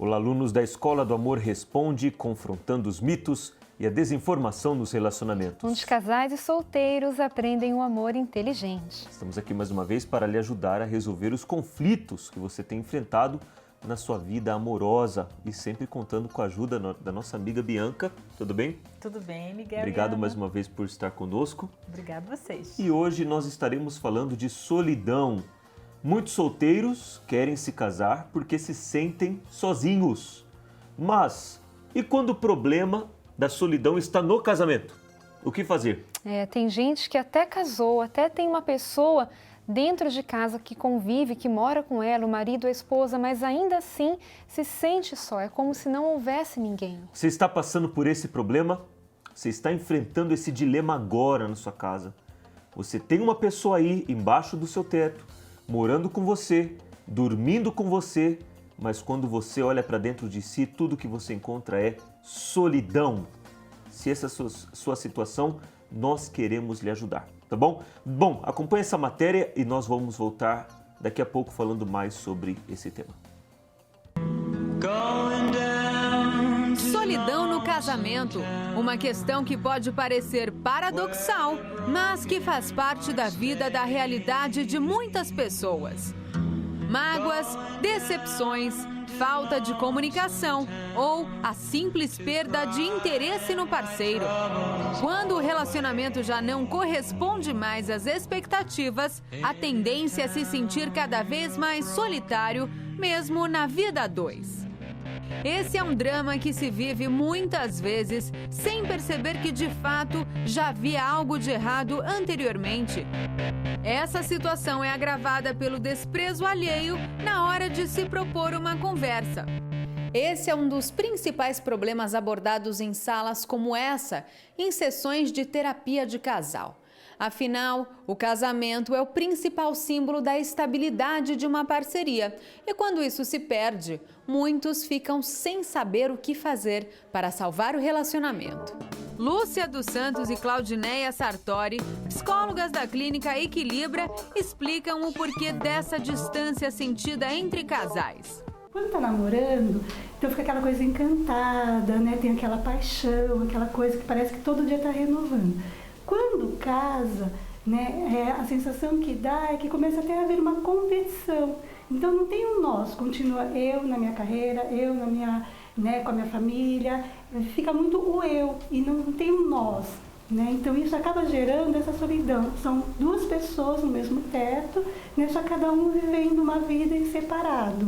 Olá, alunos da Escola do Amor Responde, confrontando os mitos e a desinformação nos relacionamentos. Onde casais e solteiros aprendem um amor inteligente. Estamos aqui mais uma vez para lhe ajudar a resolver os conflitos que você tem enfrentado na sua vida amorosa e sempre contando com a ajuda da nossa amiga Bianca. Tudo bem? Tudo bem, Miguel. Obrigado mais uma vez por estar conosco. Obrigado a vocês. E hoje nós estaremos falando de solidão. Muitos solteiros querem se casar porque se sentem sozinhos. Mas e quando o problema da solidão está no casamento? O que fazer? Tem gente que até casou, até tem uma pessoa dentro de casa que convive, que mora com ela, o marido, a esposa, mas ainda assim se sente só, é como se não houvesse ninguém. Você está passando por esse problema? Você está enfrentando esse dilema agora na sua casa. Você tem uma pessoa aí embaixo do seu teto, morando com você, dormindo com você, mas quando você olha para dentro de si, tudo que você encontra é solidão. Se essa é a sua situação, nós queremos lhe ajudar, tá bom? Bom, acompanhe essa matéria e nós vamos voltar daqui a pouco falando mais sobre esse tema. Solidão no casamento, uma questão que pode parecer paradoxal, mas que faz parte da vida, da realidade de muitas pessoas. Mágoas, decepções, falta de comunicação ou a simples perda de interesse no parceiro. Quando o relacionamento já não corresponde mais às expectativas, a tendência é se sentir cada vez mais solitário, mesmo na vida a dois. Esse é um drama que se vive muitas vezes sem perceber que de fato já havia algo de errado anteriormente. Essa situação é agravada pelo desprezo alheio na hora de se propor uma conversa. Esse é um dos principais problemas abordados em salas como essa, em sessões de terapia de casal. Afinal, o casamento é o principal símbolo da estabilidade de uma parceria. E quando isso se perde, muitos ficam sem saber o que fazer para salvar o relacionamento. Lúcia dos Santos e Claudineia Sartori, psicólogas da clínica Equilibra, explicam o porquê dessa distância sentida entre casais. Quando tá namorando, então fica aquela coisa encantada, né? Tem aquela paixão, aquela coisa que parece que todo dia tá renovando. Quando casa, né, a sensação que dá é que começa até a haver uma competição. Então não tem um nós, continua eu na minha carreira, eu na minha, né, com a minha família, fica muito o eu e não tem um nós. Né? Então isso acaba gerando essa solidão. São duas pessoas no mesmo teto, né, só cada um vivendo uma vida em separado.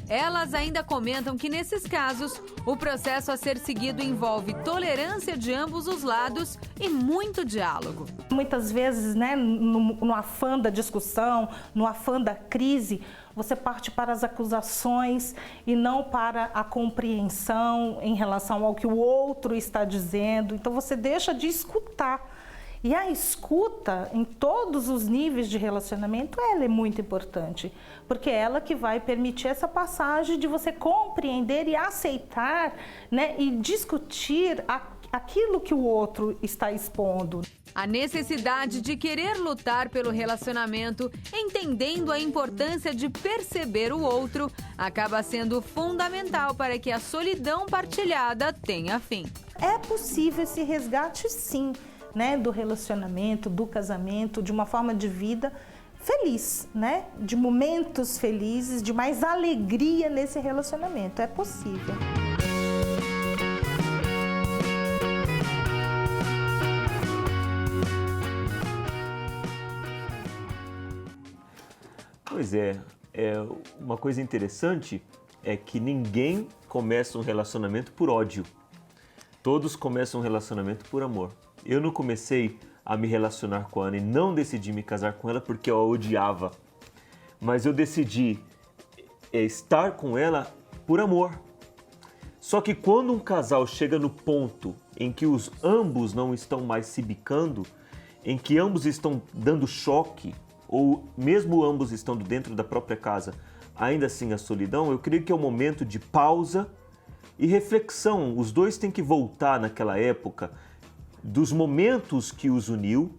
Elas ainda comentam que, nesses casos, o processo a ser seguido envolve tolerância de ambos os lados e muito diálogo. Muitas vezes, né, no afã da discussão, no afã da crise, você parte para as acusações e não para a compreensão em relação ao que o outro está dizendo. Então você deixa de escutar. E a escuta, em todos os níveis de relacionamento, ela é muito importante, porque é ela que vai permitir essa passagem de você compreender e aceitar, né, e discutir aquilo que o outro está expondo. A necessidade de querer lutar pelo relacionamento, entendendo a importância de perceber o outro, acaba sendo fundamental para que a solidão partilhada tenha fim. É possível esse resgate, sim, né, do relacionamento, do casamento, de uma forma de vida feliz, né? De momentos felizes, de mais alegria nesse relacionamento. É possível. Pois é, uma coisa interessante é que ninguém começa um relacionamento por ódio. Todos começam um relacionamento por amor. Eu não comecei a me relacionar com a Ana e não decidi me casar com ela porque eu a odiava. Mas eu decidi estar com ela por amor. Só que quando um casal chega no ponto em que os ambos não estão mais se bicando, em que ambos estão dando choque, ou mesmo ambos estando dentro da própria casa, ainda assim a solidão, eu creio que é o momento de pausa e reflexão. Os dois têm que voltar naquela época dos momentos que os uniu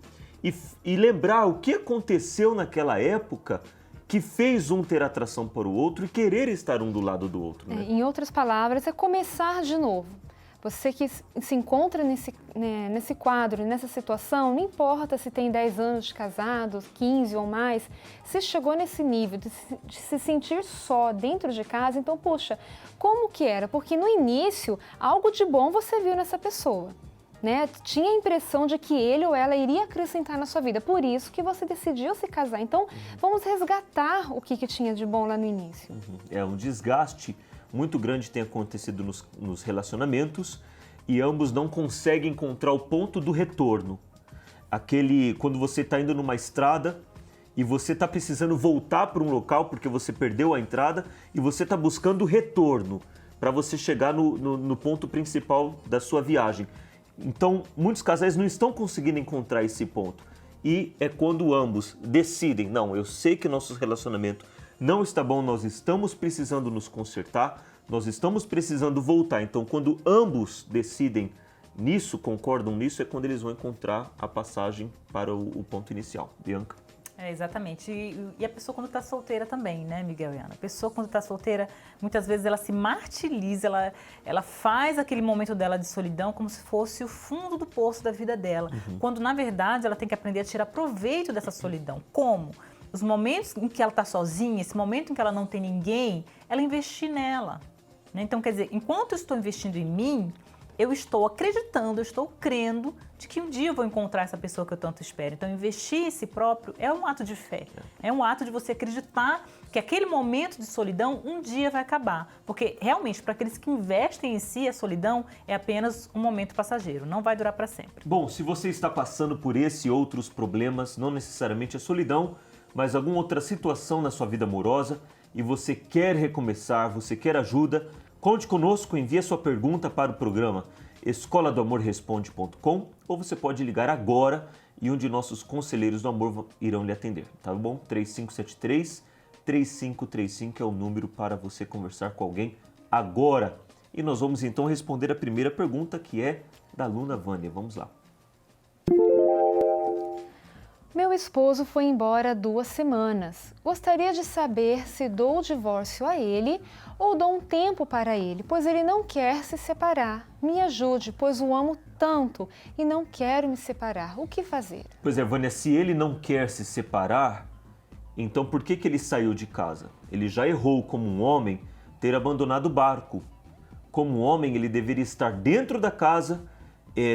e lembrar o que aconteceu naquela época que fez um ter atração para o outro e querer estar um do lado do outro, né? Em outras palavras, é começar de novo. Você que se encontra nesse quadro, nessa situação, não importa se tem 10 anos de casados, 15 ou mais, se chegou nesse nível de se sentir só dentro de casa, então, puxa, como que era? Porque no início, algo de bom você viu nessa pessoa, né? Tinha a impressão de que ele ou ela iria acrescentar na sua vida, por isso que você decidiu se casar. Então, vamos resgatar o que tinha de bom lá no início. É um desgaste muito grande tem acontecido nos relacionamentos e ambos não conseguem encontrar o ponto do retorno. Quando você está indo numa estrada e você está precisando voltar para um local porque você perdeu a entrada e você está buscando retorno para você chegar no ponto principal da sua viagem. Então, muitos casais não estão conseguindo encontrar esse ponto. E é quando ambos decidem, não, eu sei que nosso relacionamento não está bom, nós estamos precisando nos consertar, nós estamos precisando voltar. Então, quando ambos decidem nisso, concordam nisso, é quando eles vão encontrar a passagem para o ponto inicial. Bianca? Exatamente. E a pessoa quando está solteira também, né, Miguel e Ana? A pessoa quando está solteira, muitas vezes ela se martiriza, ela faz aquele momento dela de solidão como se fosse o fundo do poço da vida dela. Quando, na verdade, ela tem que aprender a tirar proveito dessa solidão. Como? Os momentos em que ela está sozinha, esse momento em que ela não tem ninguém, ela investir nela. Né? Então, quer dizer, enquanto eu estou investindo em mim, eu estou acreditando, eu estou crendo de que um dia eu vou encontrar essa pessoa que eu tanto espero. Então, investir em si próprio é um ato de fé. É um ato de você acreditar que aquele momento de solidão um dia vai acabar. Porque, realmente, para aqueles que investem em si, a solidão é apenas um momento passageiro. Não vai durar para sempre. Bom, se você está passando por esse e outros problemas, não necessariamente a solidão, mas alguma outra situação na sua vida amorosa e você quer recomeçar, você quer ajuda, conte conosco, envie a sua pergunta para o programa escoladoamorresponde.com ou você pode ligar agora e um de nossos conselheiros do amor irão lhe atender, tá bom? 3573-3535 é o número para você conversar com alguém agora. E nós vamos então responder a primeira pergunta, que é da aluna Vânia. Vamos lá. Meu esposo foi embora há 2 semanas. Gostaria de saber se dou o divórcio a ele ou dou um tempo para ele, pois ele não quer se separar. Me ajude, pois o amo tanto e não quero me separar. O que fazer? Pois é, Vânia, se ele não quer se separar, então por que ele saiu de casa? Ele já errou como um homem ter abandonado o barco. Como um homem, ele deveria estar dentro da casa,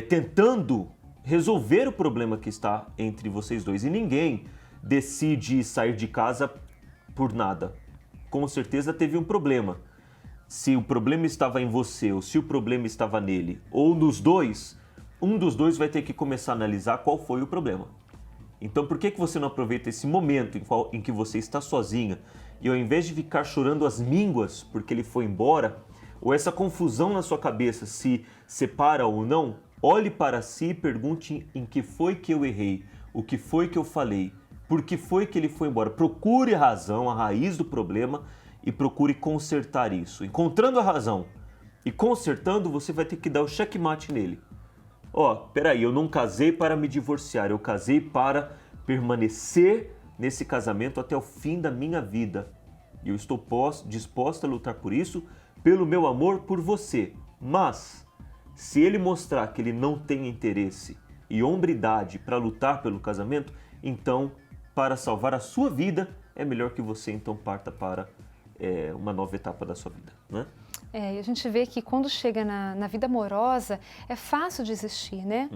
tentando resolver o problema que está entre vocês dois. E ninguém decide sair de casa por nada. Com certeza teve um problema. Se o problema estava em você ou se o problema estava nele ou nos dois, um dos dois vai ter que começar a analisar qual foi o problema. Então por que você não aproveita esse momento em que você está sozinha e ao invés de ficar chorando as mínguas porque ele foi embora, ou essa confusão na sua cabeça se separa ou não, olhe para si e pergunte em que foi que eu errei, o que foi que eu falei, por que foi que ele foi embora. Procure a razão, a raiz do problema e procure consertar isso. Encontrando a razão e consertando, você vai ter que dar o checkmate nele. Peraí, eu não casei para me divorciar, eu casei para permanecer nesse casamento até o fim da minha vida. E eu estou disposta a lutar por isso, pelo meu amor por você. Mas se ele mostrar que ele não tem interesse e hombridade para lutar pelo casamento, então, para salvar a sua vida, é melhor que você então parta para uma nova etapa da sua vida, né? E a gente vê que quando chega na vida amorosa, é fácil desistir, né?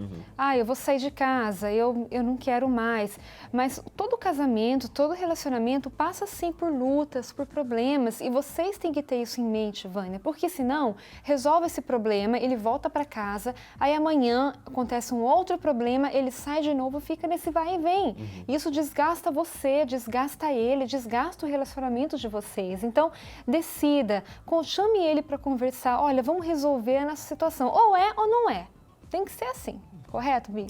Eu vou sair de casa, eu não quero mais. Mas todo casamento, todo relacionamento passa sim por lutas, por problemas. E vocês têm que ter isso em mente, Vânia. Porque senão, resolve esse problema, ele volta para casa, aí amanhã acontece um outro problema, ele sai de novo, fica nesse vai e vem. Isso desgasta você, desgasta ele, desgasta o relacionamento de vocês. Então, decida, chame ele para conversar, olha, vamos resolver essa situação. Ou é ou não é. Tem que ser assim, correto, Bi?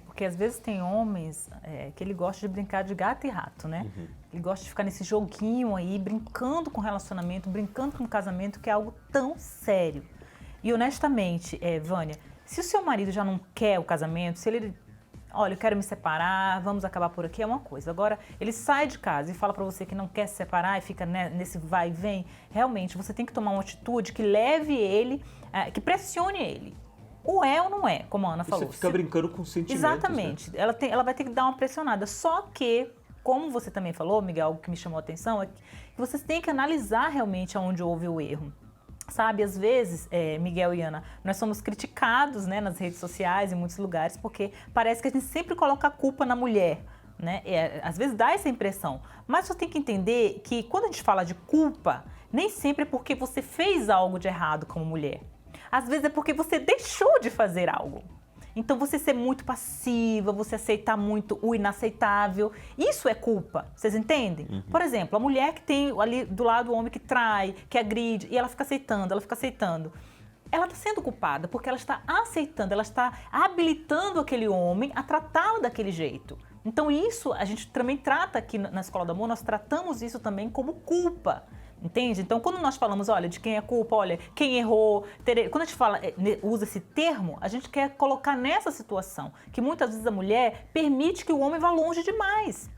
Porque às vezes tem homens que ele gosta de brincar de gato e rato, né? Ele gosta de ficar nesse joguinho aí, brincando com o relacionamento, brincando com o casamento, que é algo tão sério. E honestamente, Vânia, se o seu marido já não quer o casamento, se ele olha, eu quero me separar, vamos acabar por aqui, é uma coisa. Agora, ele sai de casa e fala para você que não quer se separar e fica nesse vai e vem, realmente você tem que tomar uma atitude que leve ele, que pressione ele. Ou é ou não é, como a Ana falou. Você fica brincando com sentimentos. Exatamente. Né? Ela vai ter que dar uma pressionada. Só que, como você também falou, Miguel, algo que me chamou a atenção é que vocês têm que analisar realmente onde houve o erro. Sabe, às vezes, Miguel e Ana, nós somos criticados, né, nas redes sociais, em muitos lugares, porque parece que a gente sempre coloca a culpa na mulher, né? Às vezes dá essa impressão. Mas você tem que entender que quando a gente fala de culpa, nem sempre é porque você fez algo de errado como mulher. Às vezes é porque você deixou de fazer algo. Então, você ser muito passiva, você aceitar muito o inaceitável, isso é culpa, vocês entendem? Uhum. Por exemplo, a mulher que tem ali do lado o homem que trai, que agride, e ela fica aceitando. Ela está sendo culpada porque ela está aceitando, ela está habilitando aquele homem a tratá-la daquele jeito. Então, isso a gente também trata aqui na Escola do Amor, nós tratamos isso também como culpa. Entende? Então, quando nós falamos, olha, de quem é culpa, olha, quem errou, quando a gente usa esse termo, a gente quer colocar nessa situação, que muitas vezes a mulher permite que o homem vá longe demais.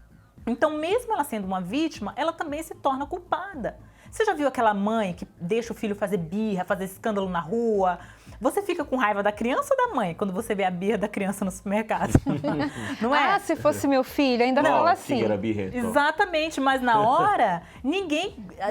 Então, mesmo ela sendo uma vítima, ela também se torna culpada. Você já viu aquela mãe que deixa o filho fazer birra, fazer escândalo na rua? Você fica com raiva da criança ou da mãe quando você vê a birra da criança no supermercado? Não é? Ah, se fosse meu filho, ainda fala assim. Era birra, então. Exatamente, mas na hora,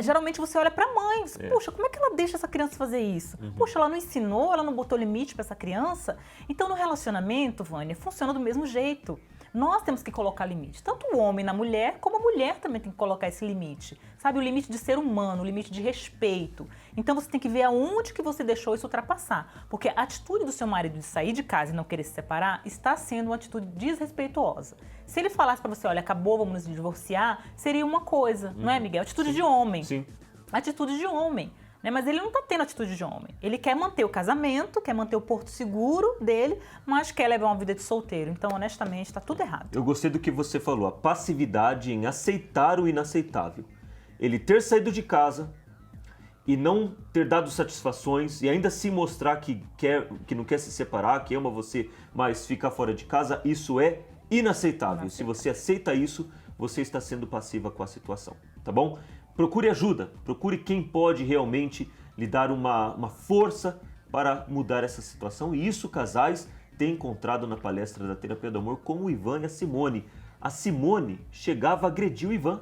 geralmente você olha pra mãe, puxa, como é que ela deixa essa criança fazer isso? Puxa, ela não ensinou, ela não botou limite pra essa criança? Então, no relacionamento, Vânia, funciona do mesmo jeito. Nós temos que colocar limite, tanto o homem na mulher, como a mulher também tem que colocar esse limite. Sabe, o limite de ser humano, o limite de respeito. Então você tem que ver aonde que você deixou isso ultrapassar. Porque a atitude do seu marido de sair de casa e não querer se separar está sendo uma atitude desrespeituosa. Se ele falasse para você, olha, acabou, vamos nos divorciar, seria uma coisa, não é, Miguel? Atitude de homem. Sim. Atitude de homem. Né? Mas ele não está tendo atitude de homem. Ele quer manter o casamento, quer manter o porto seguro dele, mas quer levar uma vida de solteiro. Então, honestamente, está tudo errado. Eu gostei do que você falou, a passividade em aceitar o inaceitável. Ele ter saído de casa e não ter dado satisfações e ainda se mostrar que não quer se separar, que ama você, mas ficar fora de casa, isso é inaceitável. Se você aceita isso, você está sendo passiva com a situação, tá bom? Procure ajuda, procure quem pode realmente lhe dar uma força para mudar essa situação. E isso casais têm encontrado na palestra da Terapia do Amor, como o Ivan e a Simone. A Simone chegava a agredir o Ivan,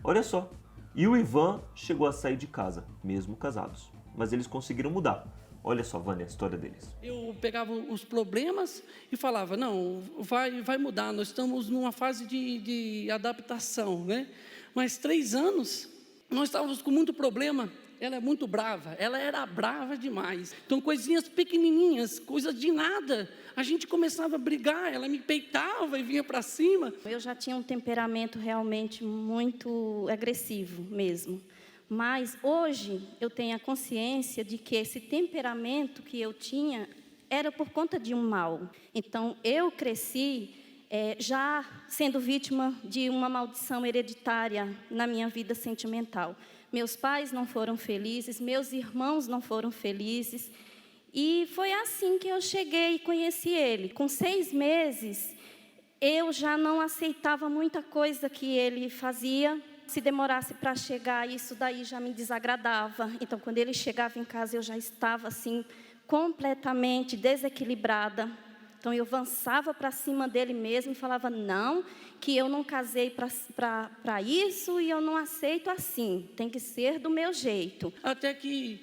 olha só. E o Ivan chegou a sair de casa, mesmo casados. Mas eles conseguiram mudar. Olha só, Vânia, a história deles. Eu pegava os problemas e falava, não, vai mudar, nós estamos numa fase de adaptação, né? Mas 3 anos, nós estávamos com muito problema. Ela é muito brava, ela era brava demais. Então, coisinhas pequenininhas, coisas de nada, a gente começava a brigar, ela me peitava e vinha para cima. Eu já tinha um temperamento realmente muito agressivo mesmo. Mas hoje eu tenho a consciência de que esse temperamento que eu tinha era por conta de um mal. Então, eu cresci já sendo vítima de uma maldição hereditária na minha vida sentimental. Meus pais não foram felizes, meus irmãos não foram felizes. E foi assim que eu cheguei e conheci ele. Com 6 meses, eu já não aceitava muita coisa que ele fazia. Se demorasse para chegar, isso daí já me desagradava. Então, quando ele chegava em casa, eu já estava assim, completamente desequilibrada. Então, eu avançava para cima dele mesmo e falava, não, que eu não casei para isso e eu não aceito assim. Tem que ser do meu jeito. Até que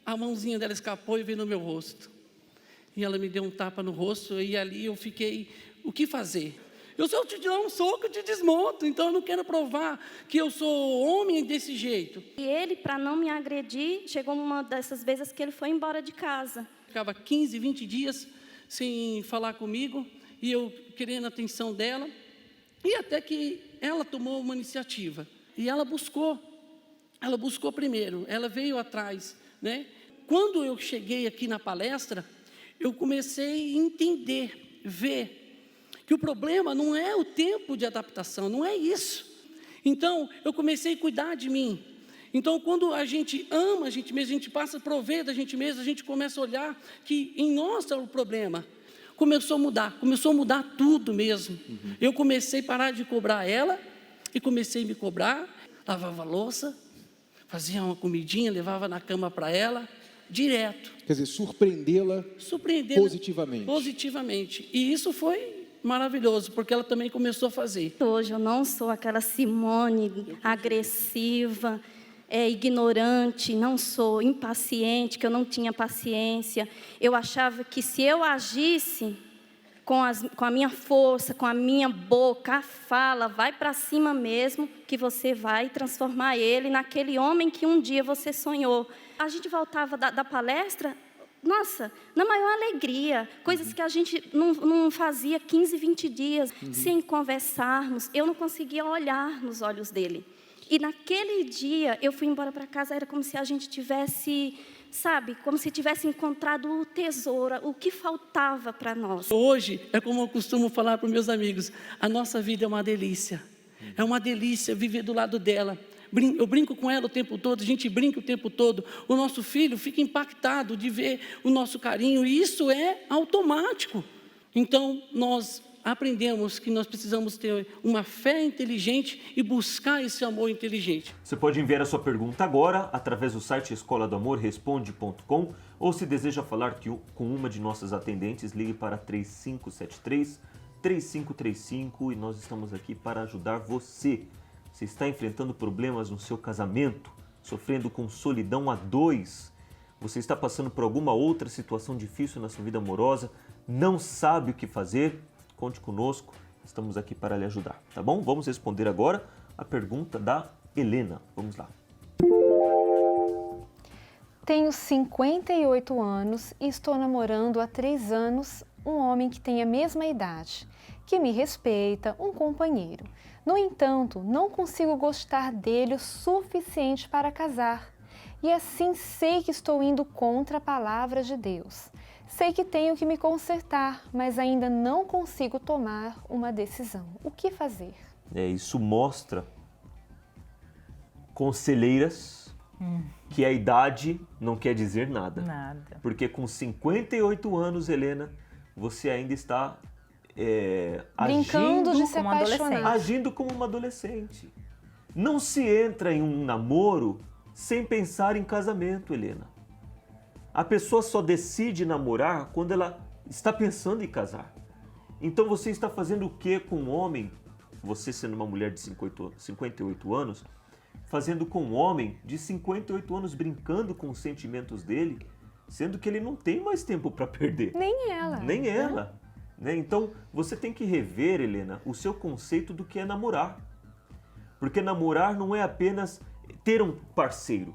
a mãozinha dela escapou e veio no meu rosto. E ela me deu um tapa no rosto e ali eu fiquei, o que fazer? Se eu te dar um soco, eu te desmonto. Então, eu não quero provar que eu sou homem desse jeito. E ele, para não me agredir, chegou uma dessas vezes que ele foi embora de casa. Ficava 15, 20 dias sem falar comigo, e eu querendo a atenção dela, e até que ela tomou uma iniciativa, e ela buscou primeiro, ela veio atrás, né? Quando eu cheguei aqui na palestra, eu comecei a entender, ver, que o problema não é o tempo de adaptação, não é isso. Então, eu comecei a cuidar de mim. Então, quando a gente ama a gente mesmo, a gente passa a prover da gente mesmo, a gente começa a olhar que em nós está o problema. começou a mudar tudo mesmo. Eu comecei a parar de cobrar ela e comecei a me cobrar, lavava a louça, fazia uma comidinha, levava na cama para ela, direto. Quer dizer, surpreendê-la positivamente. Positivamente. E isso foi maravilhoso, porque ela também começou a fazer. Hoje eu não sou aquela Simone agressiva, ignorante, não sou impaciente, que eu não tinha paciência. Eu achava que se eu agisse com a minha força, com a minha boca, a fala, vai para cima mesmo, que você vai transformar ele naquele homem que um dia você sonhou. A gente voltava da palestra, nossa, na maior alegria, coisas que a gente não fazia 15, 20 dias, sem conversarmos. Eu não conseguia olhar nos olhos dele. E naquele dia, eu fui embora para casa, era como se a gente tivesse, sabe, como se tivesse encontrado o tesouro, o que faltava para nós. Hoje, é como eu costumo falar para os meus amigos, a nossa vida é uma delícia. É uma delícia viver do lado dela. Eu brinco com ela o tempo todo, a gente brinca o tempo todo. O nosso filho fica impactado de ver o nosso carinho, e isso é automático. Então, nós aprendemos que nós precisamos ter uma fé inteligente e buscar esse amor inteligente. Você pode enviar a sua pergunta agora através do site escoladoamorresponde.com, ou se deseja falar com uma de nossas atendentes, ligue para 3573-3535 e nós estamos aqui para ajudar você. Você está enfrentando problemas no seu casamento, sofrendo com solidão a dois, você está passando por alguma outra situação difícil na sua vida amorosa, não sabe o que fazer? Conte conosco, estamos aqui para lhe ajudar, tá bom? Vamos responder agora a pergunta da Helena. Vamos lá. Tenho 58 anos e estou namorando há 3 anos um homem que tem a mesma idade, que me respeita, um companheiro. No entanto, não consigo gostar dele o suficiente para casar. E assim sei que estou indo contra a palavra de Deus. Sei que tenho que me consertar, mas ainda não consigo tomar uma decisão. O que fazer? Isso mostra, conselheiras, que a idade não quer dizer nada. Nada. Porque com 58 anos, Helena, você ainda está brincando de se apaixonar. Agindo como uma adolescente. Não se entra em um namoro sem pensar em casamento, Helena. A pessoa só decide namorar quando ela está pensando em casar. Então você está fazendo o que com um homem, você sendo uma mulher de 58 anos, fazendo com um homem de 58 anos, brincando com os sentimentos dele, sendo que ele não tem mais tempo para perder. Nem ela. Nem ela. Né? Então você tem que rever, Helena, o seu conceito do que é namorar. Porque namorar não é apenas ter um parceiro.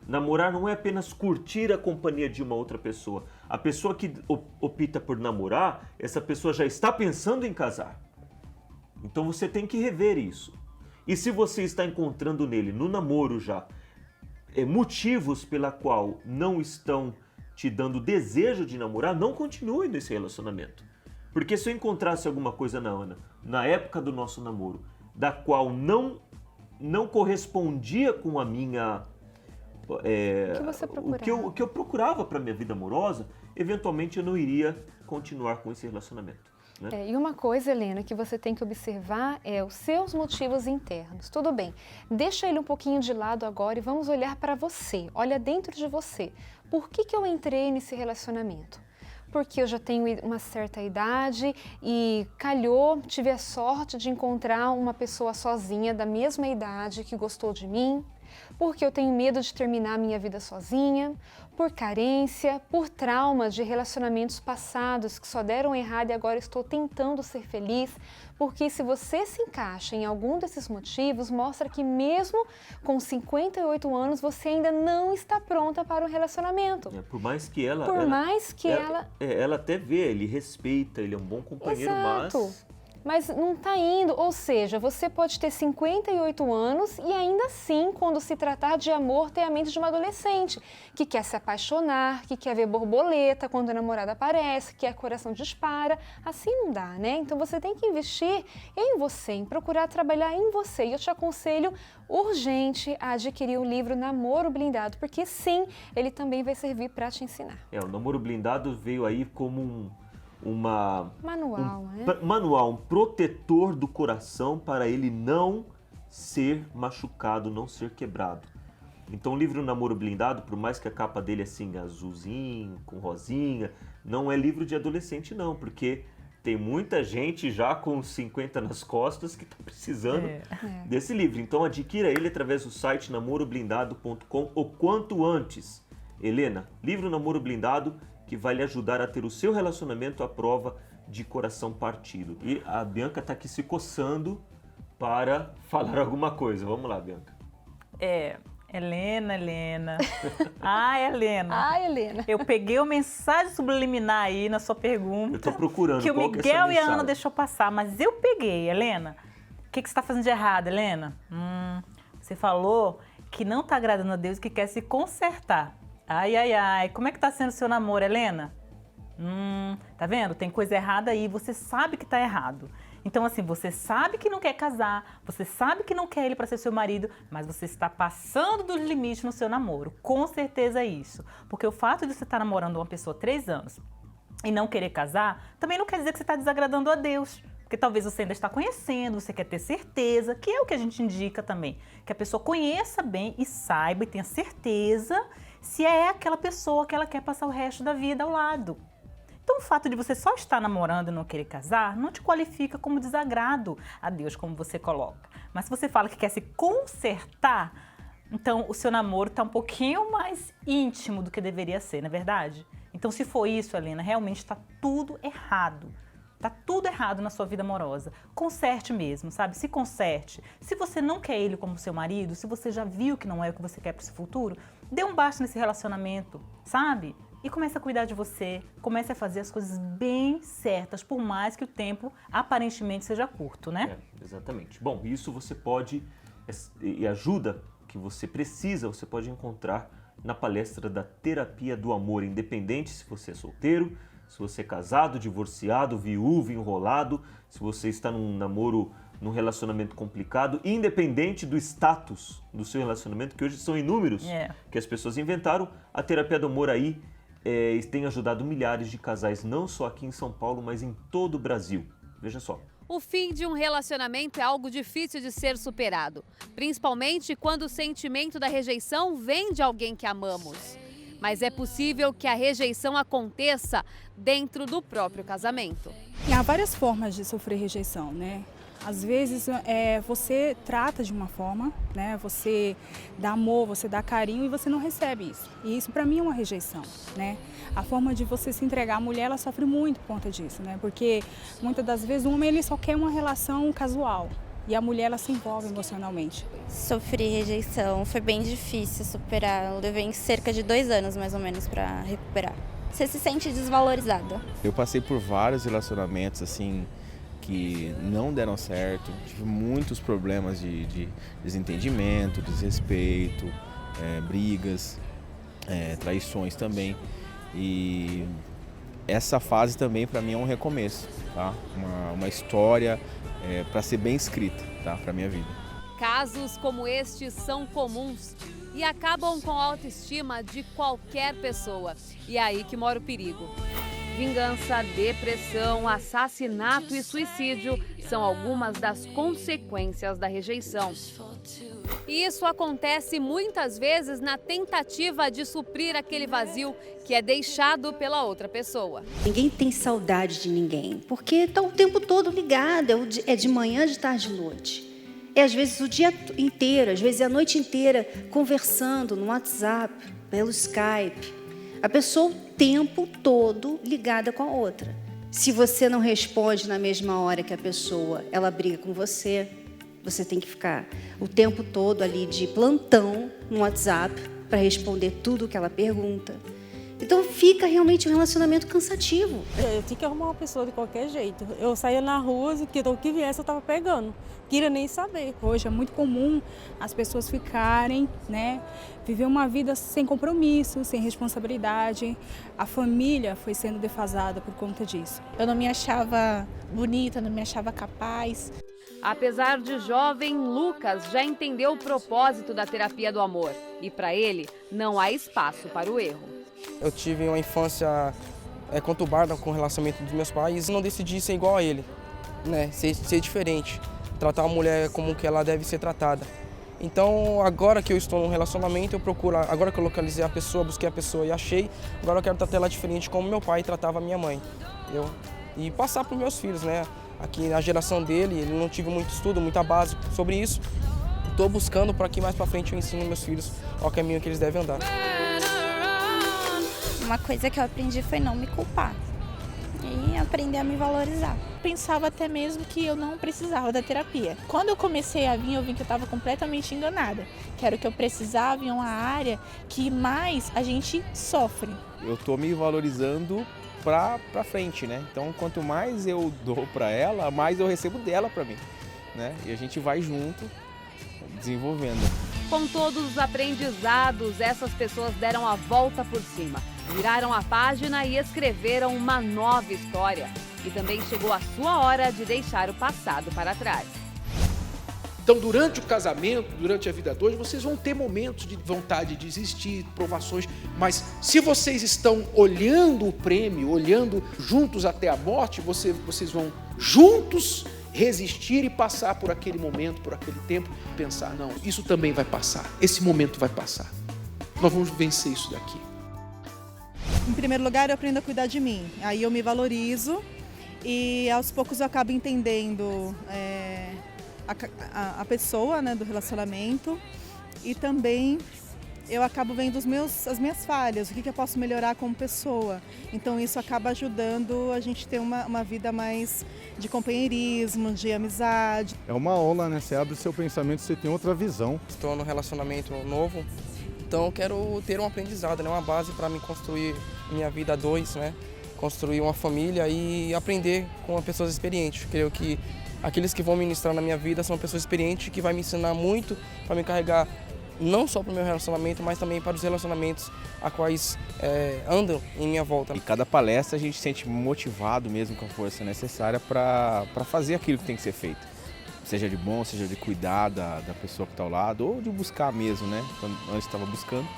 Namorar não é apenas curtir a companhia de uma outra pessoa. A pessoa que opta por namorar, essa pessoa já está pensando em casar. Então você tem que rever isso. E se você está encontrando nele, no namoro já, motivos pela qual não estão te dando desejo de namorar, não continue nesse relacionamento. Porque se eu encontrasse alguma coisa na Ana, na época do nosso namoro, da qual não correspondia com a minha... o que você procurava? O que eu procurava para a minha vida amorosa, eventualmente eu não iria continuar com esse relacionamento. Né? E uma coisa, Helena, que você tem que observar é os seus motivos internos. Tudo bem, deixa ele um pouquinho de lado agora e vamos olhar para você. Olha dentro de você. Por que eu entrei nesse relacionamento? Porque eu já tenho uma certa idade e tive a sorte de encontrar uma pessoa sozinha da mesma idade que gostou de mim. Porque eu tenho medo de terminar a minha vida sozinha, por carência, por traumas de relacionamentos passados que só deram errado e agora estou tentando ser feliz. Porque se você se encaixa em algum desses motivos, mostra que mesmo com 58 anos, você ainda não está pronta para um relacionamento. Por mais que ela... Ela até vê, ele respeita, ele é um bom companheiro, Exato. Mas não está indo, ou seja, você pode ter 58 anos e ainda assim, quando se tratar de amor, ter a mente de uma adolescente, que quer se apaixonar, que quer ver borboleta quando a namorada aparece, que o coração dispara, assim não dá, né? Então você tem que investir em você, em procurar trabalhar em você. E eu te aconselho urgente a adquirir o livro Namoro Blindado, porque sim, ele também vai servir para te ensinar. O Namoro Blindado veio aí como manual, um protetor do coração para ele não ser machucado, não ser quebrado. Então o livro Namoro Blindado, por mais que a capa dele é assim, azulzinho, com rosinha, não é livro de adolescente não, porque tem muita gente já com 50 nas costas que está precisando desse livro. Então adquira ele através do site namoroblindado.com o quanto antes. Helena, livro Namoro Blindado, que vai lhe ajudar a ter o seu relacionamento à prova de coração partido. E a Bianca está aqui se coçando para falar alguma coisa. Vamos lá, Bianca. Helena. Helena. Eu peguei uma mensagem subliminar aí na sua pergunta. Eu tô procurando que o Miguel e a Ana deixou passar, mas eu peguei, Helena. O que você está fazendo de errado, Helena? Você falou que não está agradando a Deus e que quer se consertar. Ai. Como é que tá sendo o seu namoro, Helena? Tá vendo? Tem coisa errada aí, você sabe que tá errado. Então, assim, você sabe que não quer casar, você sabe que não quer ele para ser seu marido, mas você está passando dos limites no seu namoro. Com certeza é isso. Porque o fato de você estar namorando uma pessoa há 3 anos e não querer casar, também não quer dizer que você está desagradando a Deus. Porque talvez você ainda está conhecendo, você quer ter certeza, que é o que a gente indica também. Que a pessoa conheça bem e saiba e tenha certeza se é aquela pessoa que ela quer passar o resto da vida ao lado. Então, o fato de você só estar namorando e não querer casar não te qualifica como desagrado a Deus, como você coloca. Mas se você fala que quer se consertar, então o seu namoro está um pouquinho mais íntimo do que deveria ser, não é verdade? Então, se for isso, Helena, realmente está tudo errado. Está tudo errado na sua vida amorosa. Conserte mesmo, sabe? Se conserte. Se você não quer ele como seu marido, se você já viu que não é o que você quer para o seu futuro, dê um basta nesse relacionamento, sabe? E comece a cuidar de você, comece a fazer as coisas bem certas, por mais que o tempo aparentemente seja curto, né? Exatamente. Bom, isso você pode, e ajuda que você precisa, você pode encontrar na palestra da Terapia do Amor, independente se você é solteiro, se você é casado, divorciado, viúvo, enrolado, se você está num namoro, num relacionamento complicado, independente do status do seu relacionamento, que hoje são inúmeros, que as pessoas inventaram, a Terapia do Amor aí tem ajudado milhares de casais, não só aqui em São Paulo, mas em todo o Brasil. Veja só. O fim de um relacionamento é algo difícil de ser superado, principalmente quando o sentimento da rejeição vem de alguém que amamos. Mas é possível que a rejeição aconteça dentro do próprio casamento. E há várias formas de sofrer rejeição, né? Às vezes você trata de uma forma, né? Você dá amor, você dá carinho e você não recebe isso. E isso para mim é uma rejeição, né? A forma de você se entregar à mulher, ela sofre muito por conta disso, né? Porque muitas das vezes o homem ele só quer uma relação casual e a mulher ela se envolve emocionalmente. Sofri rejeição, foi bem difícil superar. Eu levei cerca de 2 anos mais ou menos para recuperar. Você se sente desvalorizada? Eu passei por vários relacionamentos assim que não deram certo, tive muitos problemas de desentendimento, desrespeito, brigas, traições também. E essa fase também para mim é um recomeço, tá? Uma história para ser bem escrita, tá? Para minha vida. Casos como estes são comuns e acabam com a autoestima de qualquer pessoa. E é aí que mora o perigo. Vingança, depressão, assassinato e suicídio são algumas das consequências da rejeição. E isso acontece muitas vezes na tentativa de suprir aquele vazio que é deixado pela outra pessoa. Ninguém tem saudade de ninguém, porque está o tempo todo ligado, é de manhã, de tarde, de noite. É às vezes o dia inteiro, às vezes a noite inteira, conversando no WhatsApp, pelo Skype. A pessoa o tempo todo ligada com a outra. Se você não responde na mesma hora que a pessoa, ela briga com você, você tem que ficar o tempo todo ali de plantão no WhatsApp para responder tudo o que ela pergunta. Então fica realmente um relacionamento cansativo. Eu tinha que arrumar uma pessoa de qualquer jeito. Eu saía na rua, o que viesse eu estava pegando. Queria nem saber. Hoje é muito comum as pessoas ficarem, né, viver uma vida sem compromisso, sem responsabilidade. A família foi sendo defasada por conta disso. Eu não me achava bonita, não me achava capaz. Apesar de jovem, Lucas já entendeu o propósito da terapia do amor. E para ele, não há espaço para o erro. Eu tive uma infância conturbada com o relacionamento dos meus pais e não decidi ser igual a ele, né? Ser diferente, tratar a mulher como que ela deve ser tratada. Então, agora que eu estou num relacionamento, eu procuro, agora que eu localizei a pessoa, busquei a pessoa e achei, agora eu quero tratar ela diferente como meu pai tratava a minha mãe. E passar para os meus filhos, né? Aqui na geração dele, ele não tive muito estudo, muita base sobre isso. Estou buscando para que mais para frente eu ensine meus filhos ao caminho que eles devem andar. Uma coisa que eu aprendi foi não me culpar e aprender a me valorizar. Pensava até mesmo que eu não precisava da terapia. Quando eu comecei a vir, eu vi que eu estava completamente enganada, que era o que eu precisava em uma área que mais a gente sofre. Eu estou me valorizando para frente, né? Então, quanto mais eu dou para ela, mais eu recebo dela para mim, né? E a gente vai junto desenvolvendo. Com todos os aprendizados, essas pessoas deram a volta por cima, viraram a página e escreveram uma nova história. E também chegou a sua hora de deixar o passado para trás. Então, durante o casamento, durante a vida 2, vocês vão ter momentos de vontade de desistir, provações, mas se vocês estão olhando o prêmio, olhando juntos até a morte, vocês vão juntos resistir e passar por aquele momento, por aquele tempo, pensar, não, isso também vai passar, esse momento vai passar. Nós vamos vencer isso daqui. Em primeiro lugar, eu aprendo a cuidar de mim, aí eu me valorizo e aos poucos eu acabo entendendo a pessoa, né, do relacionamento, e também eu acabo vendo as minhas falhas, o que eu posso melhorar como pessoa. Então isso acaba ajudando a gente ter uma vida mais de companheirismo, de amizade. É uma aula, né? Você abre o seu pensamento, você tem outra visão. Estou num relacionamento novo, então eu quero ter um aprendizado, né? Uma base para me construir minha vida a 2, né? Construir uma família e aprender com pessoas experientes. Creio que aqueles que vão ministrar na minha vida são pessoas experientes que vão me ensinar muito para me carregar não só para o meu relacionamento, mas também para os relacionamentos a quais andam em minha volta. E cada palestra a gente se sente motivado mesmo com a força necessária para fazer aquilo que tem que ser feito. Seja de bom, seja de cuidar da pessoa que está ao lado, ou de buscar mesmo, né? Antes estava buscando.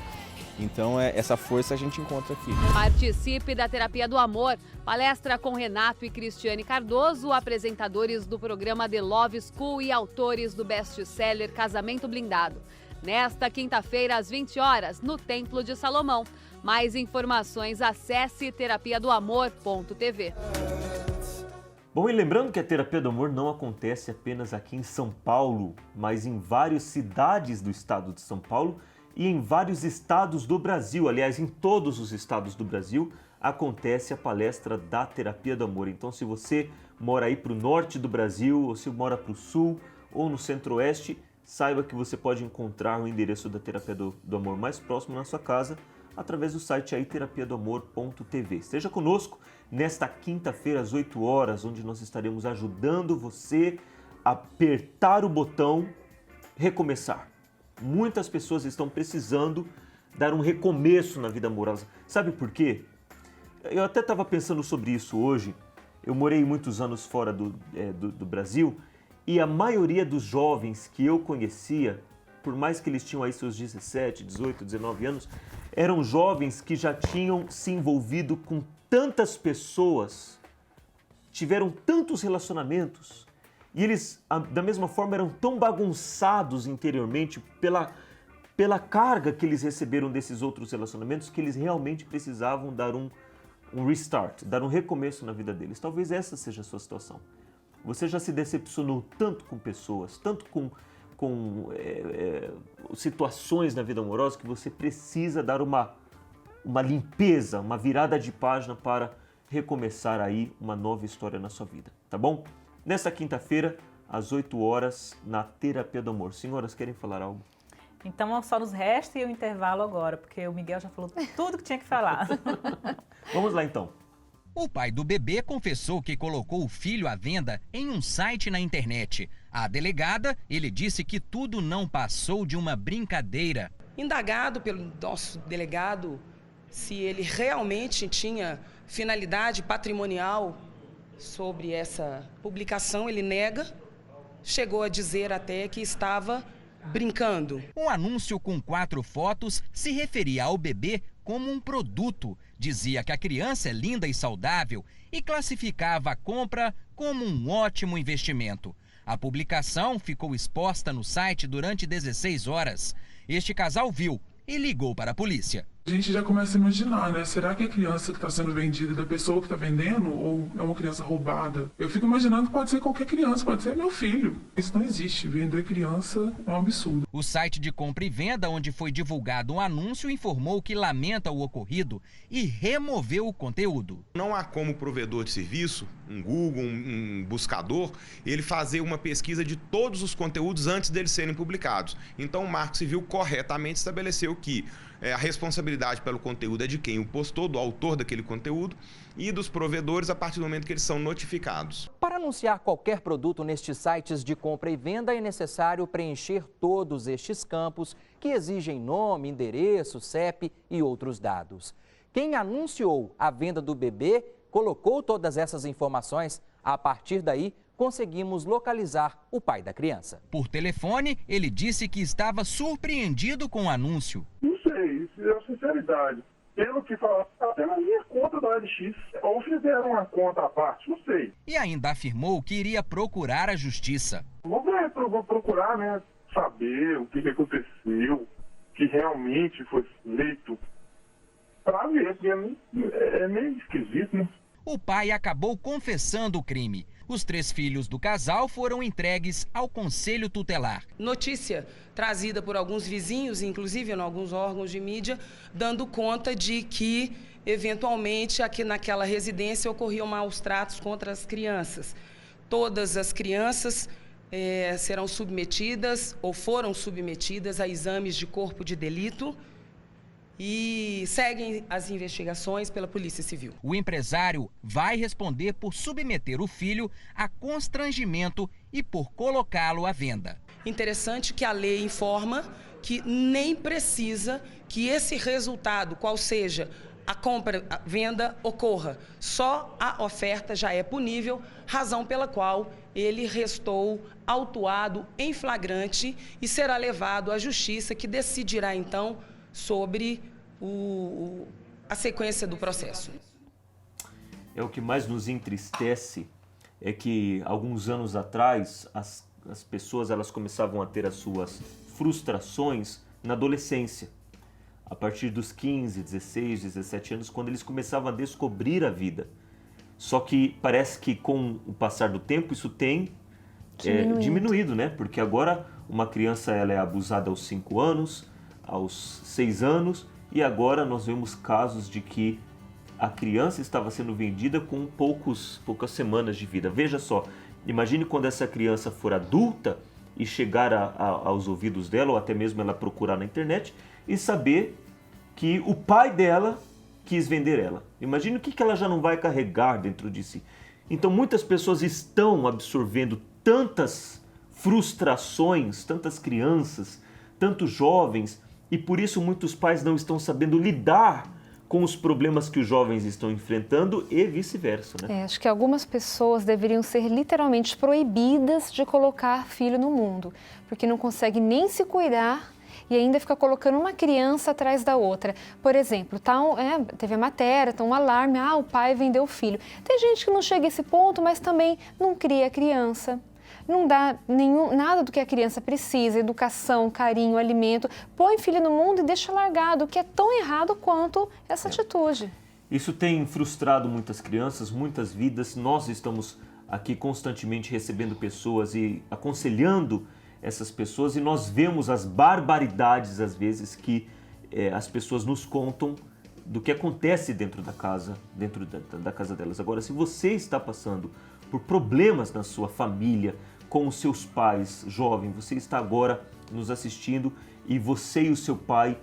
Então, essa força a gente encontra aqui. Participe da Terapia do Amor. Palestra com Renato e Cristiane Cardoso, apresentadores do programa The Love School e autores do best-seller Casamento Blindado. Nesta quinta-feira, às 20 horas, no Templo de Salomão. Mais informações, acesse terapiadoamor.tv. Bom, e lembrando que a Terapia do Amor não acontece apenas aqui em São Paulo, mas em várias cidades do estado de São Paulo e em vários estados do Brasil. Aliás, em todos os estados do Brasil acontece a palestra da Terapia do Amor. Então, se você mora aí para o norte do Brasil, ou se mora para o sul ou no centro-oeste, saiba que você pode encontrar o endereço da Terapia do Amor mais próximo na sua casa através do site aí terapiadoamor.tv. Esteja conosco nesta quinta-feira às 8 horas, onde nós estaremos ajudando você a apertar o botão recomeçar. Muitas pessoas estão precisando dar um recomeço na vida amorosa. Sabe por quê? Eu até estava pensando sobre isso hoje. Eu morei muitos anos fora do Brasil e a maioria dos jovens que eu conhecia, por mais que eles tinham aí seus 17, 18, 19 anos, eram jovens que já tinham se envolvido com tantas pessoas, tiveram tantos relacionamentos, e eles, da mesma forma, eram tão bagunçados interiormente pela carga que eles receberam desses outros relacionamentos, que eles realmente precisavam dar um restart, dar um recomeço na vida deles. Talvez essa seja a sua situação. Você já se decepcionou tanto com pessoas, tanto com situações na vida amorosa, que você precisa dar uma limpeza, uma virada de página para recomeçar aí uma nova história na sua vida, tá bom? Nesta quinta-feira, às 8 horas, na Terapia do Amor. Senhoras, querem falar algo? Então só nos resta ir o intervalo agora, porque o Miguel já falou tudo que tinha que falar. Vamos lá então. O pai do bebê confessou que colocou o filho à venda em um site na internet. À delegada, ele disse que tudo não passou de uma brincadeira. Indagado pelo nosso delegado se ele realmente tinha finalidade patrimonial sobre essa publicação, ele nega. Chegou a dizer até que estava brincando. Um anúncio com 4 fotos se referia ao bebê como um produto. Dizia que a criança é linda e saudável e classificava a compra como um ótimo investimento. A publicação ficou exposta no site durante 16 horas. Este casal viu e ligou para a polícia. A gente já começa a imaginar, né? Será que a criança que está sendo vendida é da pessoa que está vendendo ou é uma criança roubada? Eu fico imaginando que pode ser qualquer criança, pode ser meu filho. Isso não existe. Vender criança é um absurdo. O site de compra e venda, onde foi divulgado um anúncio, informou que lamenta o ocorrido e removeu o conteúdo. Não há como o provedor de serviço, um Google, um buscador, ele fazer uma pesquisa de todos os conteúdos antes deles serem publicados. Então o Marco Civil corretamente estabeleceu que a responsabilidade pelo conteúdo é de quem o postou, do autor daquele conteúdo e dos provedores a partir do momento que eles são notificados. Para anunciar qualquer produto nestes sites de compra e venda é necessário preencher todos estes campos que exigem nome, endereço, CEP e outros dados. Quem anunciou a venda do bebê colocou todas essas informações. A partir daí, conseguimos localizar o pai da criança. Por telefone, ele disse que estava surpreendido com o anúncio. Não sei, isso é sinceridade. Pelo que falaram, até na minha conta da OLX, ou fizeram uma conta à parte, não sei. E ainda afirmou que iria procurar a justiça. Vou procurar, né, saber o que aconteceu, o que realmente foi feito, para ver, porque é meio esquisito, né? O pai acabou confessando o crime. Os 3 filhos do casal foram entregues ao Conselho Tutelar. Notícia trazida por alguns vizinhos, inclusive em alguns órgãos de mídia, dando conta de que, eventualmente, aqui naquela residência ocorriam maus tratos contra as crianças. Todas as crianças serão submetidas ou foram submetidas a exames de corpo de delito e seguem as investigações pela Polícia Civil. O empresário vai responder por submeter o filho a constrangimento e por colocá-lo à venda. Interessante que a lei informa que nem precisa que esse resultado, qual seja a compra, a venda, ocorra. Só a oferta já é punível, razão pela qual ele restou autuado em flagrante e será levado à Justiça, que decidirá então sobre a sequência do processo. O que mais nos entristece é que alguns anos atrás as pessoas elas começavam a ter as suas frustrações na adolescência. A partir dos 15, 16, 17 anos, quando eles começavam a descobrir a vida. Só que parece que com o passar do tempo isso tem diminuído, né? Porque agora uma criança ela é abusada aos 5 anos, aos 6 anos, e agora nós vemos casos de que a criança estava sendo vendida com poucas semanas de vida. Veja só, imagine quando essa criança for adulta e chegar aos ouvidos dela, ou até mesmo ela procurar na internet e saber que o pai dela quis vender ela. Imagine o que ela já não vai carregar dentro de si. Então muitas pessoas estão absorvendo tantas frustrações, tantas crianças, tantos jovens, e por isso muitos pais não estão sabendo lidar com os problemas que os jovens estão enfrentando e vice-versa, né? Acho que algumas pessoas deveriam ser literalmente proibidas de colocar filho no mundo, porque não consegue nem se cuidar e ainda fica colocando uma criança atrás da outra. Por exemplo, teve a matéria, um alarme, o pai vendeu o filho. Tem gente que não chega a esse ponto, mas também não cria a criança. Não dá nada do que a criança precisa, educação, carinho, alimento, põe filho no mundo e deixa largado, o que é tão errado quanto essa atitude. Isso tem frustrado muitas crianças, muitas vidas. Nós estamos aqui constantemente recebendo pessoas e aconselhando essas pessoas e nós vemos as barbaridades, às vezes, que as pessoas nos contam do que acontece dentro da casa delas. Agora, se você está passando por problemas na sua família, com os seus pais, jovem, você está agora nos assistindo e você e o seu pai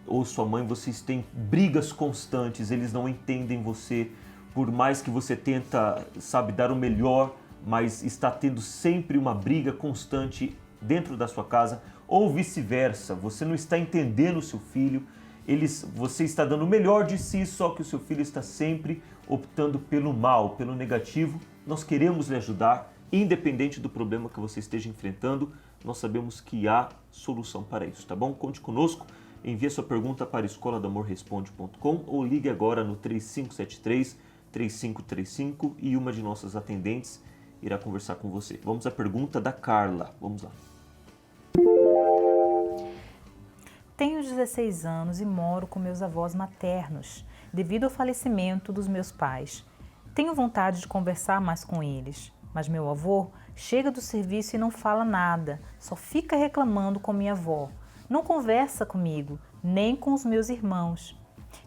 ou sua mãe, vocês têm brigas constantes, eles não entendem você, por mais que você tenta, dar o melhor, mas está tendo sempre uma briga constante dentro da sua casa, ou vice-versa, você não está entendendo o seu filho, você está dando o melhor de si, só que o seu filho está sempre optando pelo mal, pelo negativo. Nós queremos lhe ajudar, Independente do problema que você esteja enfrentando, nós sabemos que há solução para isso, tá bom? Conte conosco, envie sua pergunta para escoladamorresponde.com ou ligue agora no 3573-3535 e uma de nossas atendentes irá conversar com você. Vamos à pergunta da Carla, vamos lá. Tenho 16 anos e moro com meus avós maternos, devido ao falecimento dos meus pais. Tenho vontade de conversar mais com eles, mas meu avô chega do serviço e não fala nada, só fica reclamando com minha avó. Não conversa comigo, nem com os meus irmãos.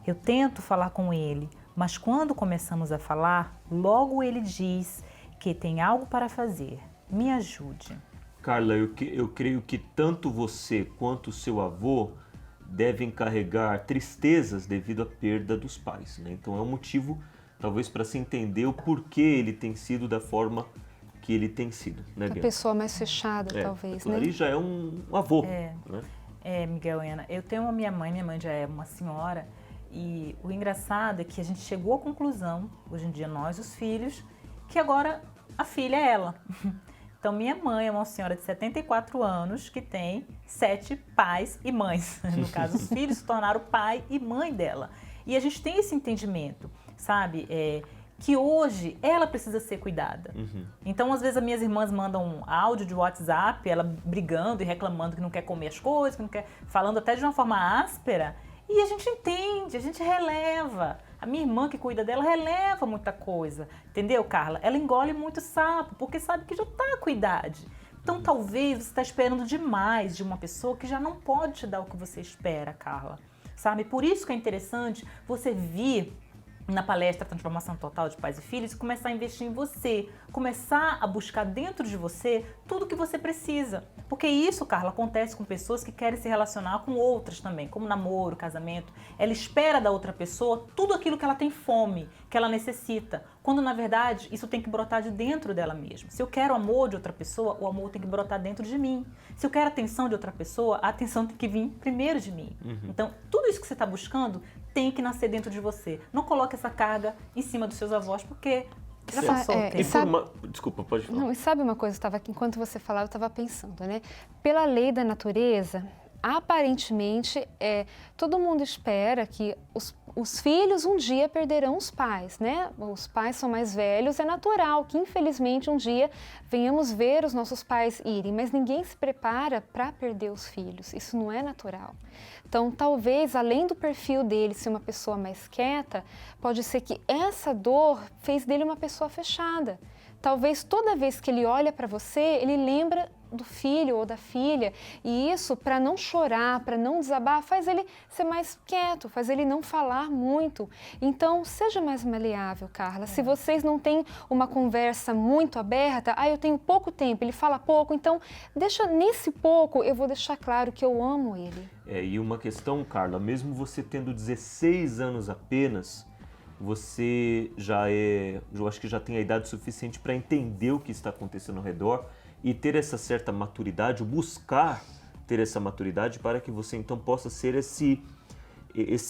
Eu tento falar com ele, mas quando começamos a falar, logo ele diz que tem algo para fazer. Me ajude. Carla, eu creio que tanto você quanto o seu avô devem carregar tristezas devido à perda dos pais, né? Então é um motivo, talvez, para se entender o porquê ele tem sido da forma que ele tem sido, né, A Bianca? pessoa mais fechada, talvez, né? Ali já é um avô, né? Miguel e Ana, eu tenho a minha mãe já é uma senhora, e o engraçado é que a gente chegou à conclusão, hoje em dia nós, os filhos, que agora a filha é ela. Então, minha mãe é uma senhora de 74 anos que tem 7 pais e mães. No caso, os filhos se tornaram pai e mãe dela. E a gente tem esse entendimento, sabe? Que hoje ela precisa ser cuidada. Então, às vezes, as minhas irmãs mandam um áudio de WhatsApp, ela brigando e reclamando que não quer comer as coisas, que não quer, falando até de uma forma áspera. E a gente entende, a gente releva. A minha irmã que cuida dela releva muita coisa. Entendeu, Carla? Ela engole muito sapo, porque sabe que já está com idade. Então, talvez você está esperando demais de uma pessoa que já não pode te dar o que você espera, Carla. Sabe? Por isso que é interessante você vir na palestra Transformação Total de Pais e Filhos e começar a investir em você, começar a buscar dentro de você tudo que você precisa. Porque isso, Carla, acontece com pessoas que querem se relacionar com outras também, como namoro, casamento. Ela espera da outra pessoa tudo aquilo que ela tem fome, que ela necessita, quando na verdade isso tem que brotar de dentro dela mesma. Se eu quero amor de outra pessoa, o amor tem que brotar dentro de mim. Se eu quero atenção de outra pessoa, a atenção tem que vir primeiro de mim. Então, tudo isso que você está buscando tem que nascer dentro de você. Não coloque essa carga em cima dos seus avós, porque já passou o tempo. Desculpa, pode falar. Não, e sabe uma coisa, enquanto você falava, eu estava pensando, né? Pela lei da natureza, aparentemente, todo mundo espera que os filhos um dia perderão os pais, né? Os pais são mais velhos, é natural que infelizmente um dia venhamos ver os nossos pais irem, mas ninguém se prepara para perder os filhos, isso não é natural. Então, talvez, além do perfil dele ser uma pessoa mais quieta, pode ser que essa dor fez dele uma pessoa fechada. Talvez toda vez que ele olha para você, ele lembra do filho ou da filha, e isso, para não chorar, para não desabar, faz ele ser mais quieto, faz ele não falar muito. Então, seja mais maleável, Carla. Se vocês não têm uma conversa muito aberta, eu tenho pouco tempo, ele fala pouco, então deixa nesse pouco, eu vou deixar claro que eu amo ele. E uma questão, Carla, mesmo você tendo 16 anos apenas, você eu acho que já tem a idade suficiente para entender o que está acontecendo ao redor e ter essa certa maturidade, ou buscar ter essa maturidade para que você então possa ser esse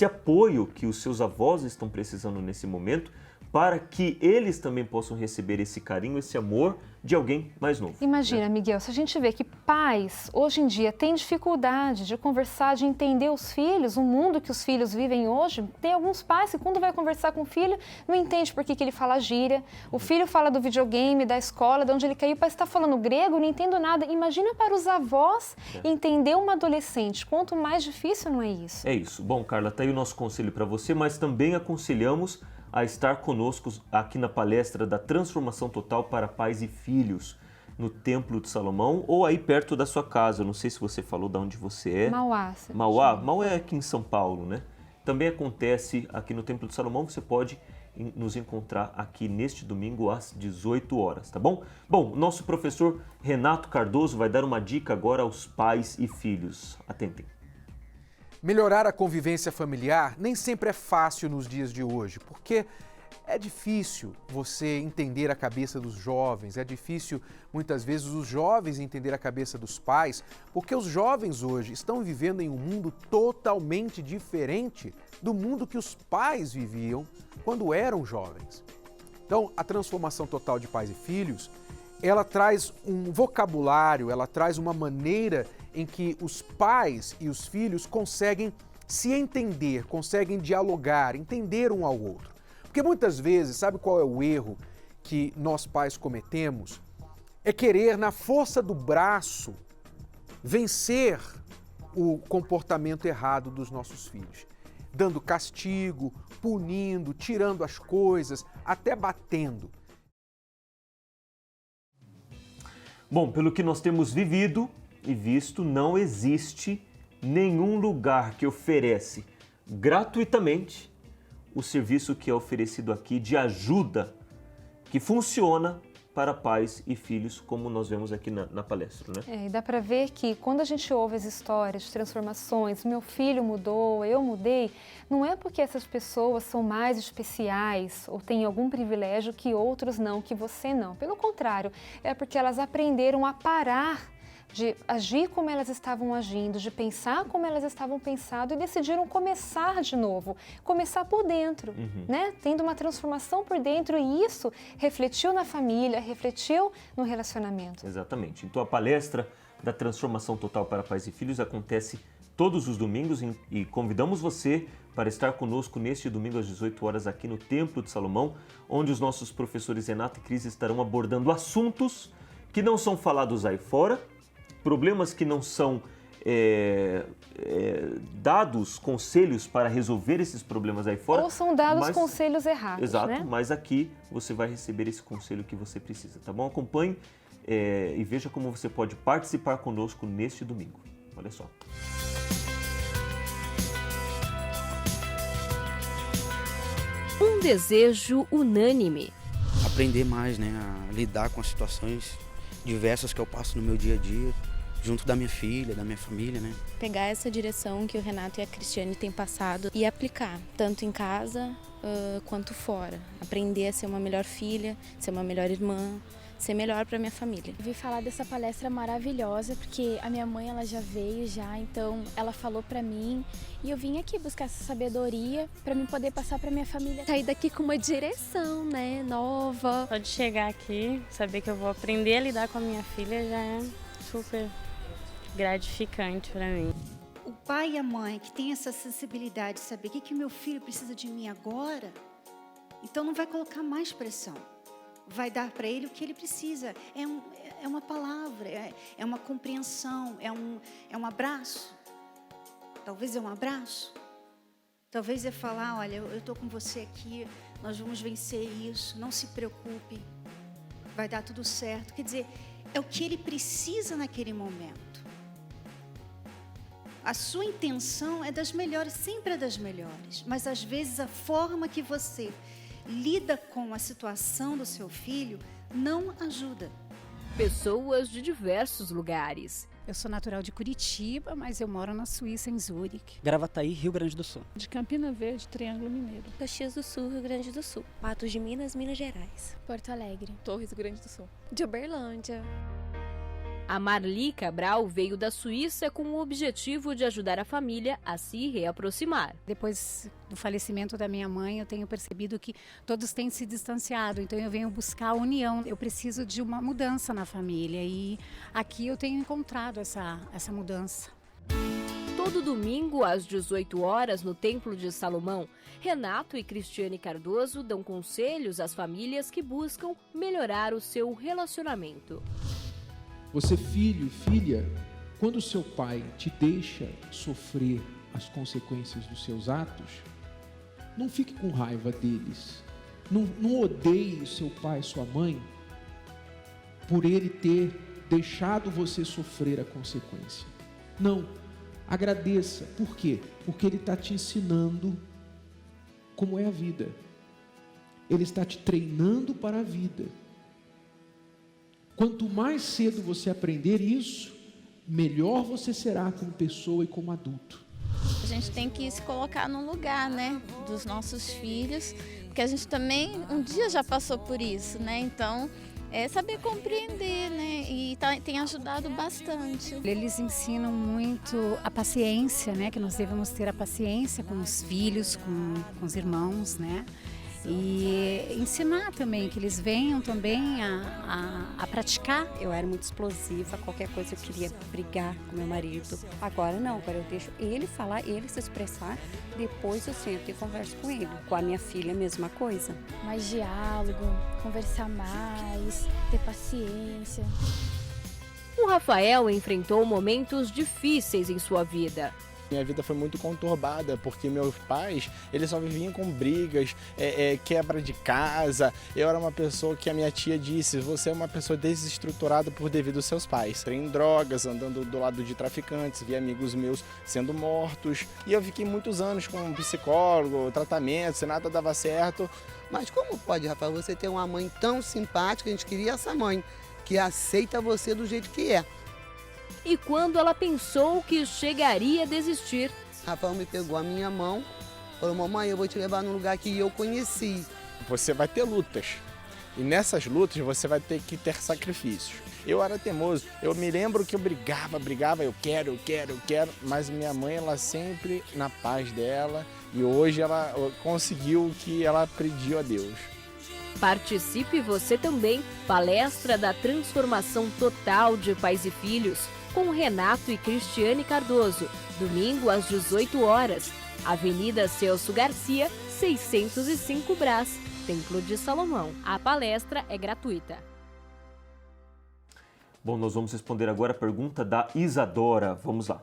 apoio que os seus avós estão precisando nesse momento, para que eles também possam receber esse carinho, esse amor de alguém mais novo. Imagina, Miguel, se a gente vê que pais, hoje em dia, têm dificuldade de conversar, de entender os filhos, o mundo que os filhos vivem hoje, tem alguns pais que quando vai conversar com o filho, não entende por que ele fala gíria, o filho fala do videogame, da escola, de onde ele caiu, o pai está falando grego, não entendo nada. Imagina para os avós entender uma adolescente, quanto mais difícil não é isso? É isso. Bom, Carla, está aí o nosso conselho para você, mas também aconselhamos a estar conosco aqui na palestra da Transformação Total para Pais e Filhos, no Templo de Salomão, ou aí perto da sua casa. Eu não sei se você falou de onde você é. Mauá. Mauá é aqui em São Paulo, né? Também acontece aqui no Templo de Salomão, você pode nos encontrar aqui neste domingo às 18 horas, tá bom? Bom, nosso professor Renato Cardoso vai dar uma dica agora aos pais e filhos. Atentem. Melhorar a convivência familiar nem sempre é fácil nos dias de hoje, porque é difícil você entender a cabeça dos jovens, é difícil muitas vezes os jovens entender a cabeça dos pais, porque os jovens hoje estão vivendo em um mundo totalmente diferente do mundo que os pais viviam quando eram jovens. Então, a Transformação Total de Pais e Filhos ela traz um vocabulário, ela traz uma maneira em que os pais e os filhos conseguem se entender, conseguem dialogar, entender um ao outro. Porque muitas vezes, sabe qual é o erro que nós pais cometemos? É querer, na força do braço, vencer o comportamento errado dos nossos filhos. Dando castigo, punindo, tirando as coisas, até batendo. Bom, pelo que nós temos vivido e visto, não existe nenhum lugar que oferece gratuitamente o serviço que é oferecido aqui de ajuda que funciona para pais e filhos, como nós vemos aqui na palestra, né? E dá para ver que quando a gente ouve as histórias de transformações, meu filho mudou, eu mudei, não é porque essas pessoas são mais especiais ou têm algum privilégio que outros não, que você não. Pelo contrário, é porque elas aprenderam a parar de agir como elas estavam agindo, de pensar como elas estavam pensando e decidiram começar de novo, começar por dentro, né? Tendo uma transformação por dentro, e isso refletiu na família, refletiu no relacionamento. Exatamente. Então a palestra da Transformação Total para Pais e Filhos acontece todos os domingos e convidamos você para estar conosco neste domingo às 18 horas aqui no Templo de Salomão, onde os nossos professores Renato e Cris estarão abordando assuntos que não são falados aí fora, problemas que não são dados conselhos para resolver esses problemas aí fora. Ou são dados conselhos errados, exato, né? Mas aqui você vai receber esse conselho que você precisa, tá bom? Acompanhe e veja como você pode participar conosco neste domingo. Olha só. Um desejo unânime. Aprender mais, né? A lidar com as situações diversas que eu passo no meu dia a dia, junto da minha filha, da minha família, né? Pegar essa direção que o Renato e a Cristiane têm passado e aplicar, tanto em casa quanto fora. Aprender a ser uma melhor filha, ser uma melhor irmã, ser melhor para minha família. Eu vim falar dessa palestra maravilhosa, porque a minha mãe ela já veio então ela falou para mim e eu vim aqui buscar essa sabedoria para mim poder passar para minha família. Sair daqui com uma direção, né, nova. Só de chegar aqui, saber que eu vou aprender a lidar com a minha filha já é super gratificante para mim. O pai e a mãe que tem essa sensibilidade de saber o que meu filho precisa de mim agora, então não vai colocar mais pressão. Vai dar para ele o que ele precisa. É uma palavra, é uma compreensão, é um abraço. Talvez é um abraço. Talvez é falar, olha, eu estou com você aqui, nós vamos vencer isso, não se preocupe, vai dar tudo certo. Quer dizer, é o que ele precisa naquele momento. A sua intenção é das melhores, sempre é das melhores, mas às vezes a forma que você lida com a situação do seu filho não ajuda. Pessoas de diversos lugares. Eu sou natural de Curitiba, mas eu moro na Suíça, em Zurique. Gravataí, Rio Grande do Sul. De Campina Verde, Triângulo Mineiro. Caxias do Sul, Rio Grande do Sul. Patos de Minas, Minas Gerais. Porto Alegre. Torres, Rio Grande do Sul. De Uberlândia. A Marli Cabral veio da Suíça com o objetivo de ajudar a família a se reaproximar. Depois do falecimento da minha mãe, eu tenho percebido que todos têm se distanciado, então eu venho buscar a união. Eu preciso de uma mudança na família e aqui eu tenho encontrado essa mudança. Todo domingo, às 18 horas, no Templo de Salomão, Renato e Cristiane Cardoso dão conselhos às famílias que buscam melhorar o seu relacionamento. Você, filho e filha, quando seu pai te deixa sofrer as consequências dos seus atos, não fique com raiva deles. Não odeie seu pai e sua mãe por ele ter deixado você sofrer a consequência. Não, agradeça. Por quê? Porque ele está te ensinando como é a vida. Ele está te treinando para a vida. Quanto mais cedo você aprender isso, melhor você será como pessoa e como adulto. A gente tem que se colocar no lugar, né, dos nossos filhos, porque a gente também um dia já passou por isso, né? Então, é saber compreender, né? E tem ajudado bastante. Eles ensinam muito a paciência, né? Que nós devemos ter a paciência com os filhos, com os irmãos, né? E ensinar também, que eles venham também a praticar. Eu era muito explosiva, qualquer coisa eu queria brigar com meu marido. Agora não, agora eu deixo ele falar, ele se expressar, depois eu sento e converso com ele. Com a minha filha, a mesma coisa. Mais diálogo, conversar mais, ter paciência. O Rafael enfrentou momentos difíceis em sua vida. Minha vida foi muito conturbada, porque meus pais, eles só viviam com brigas, quebra de casa. Eu era uma pessoa que a minha tia disse, você é uma pessoa desestruturada por devido aos seus pais. Em drogas, andando do lado de traficantes, vi amigos meus sendo mortos. E eu fiquei muitos anos com um psicólogo, tratamento, se nada dava certo. Mas como pode, Rafael, você ter uma mãe tão simpática, a gente queria essa mãe, que aceita você do jeito que é. E quando ela pensou que chegaria a desistir, Rafael me pegou a minha mão, falou, mamãe, eu vou te levar num lugar que eu conheci. Você vai ter lutas, e nessas lutas você vai ter que ter sacrifícios. Eu era teimoso, eu me lembro que eu brigava, eu quero, mas minha mãe, ela sempre na paz dela, e hoje ela conseguiu o que ela pediu a Deus. Participe você também, palestra da transformação total de pais e filhos, com Renato e Cristiane Cardoso, domingo às 18 horas, Avenida Celso Garcia, 605 Brás, Templo de Salomão. A palestra é gratuita. Bom, nós vamos responder agora a pergunta da Isadora. Vamos lá.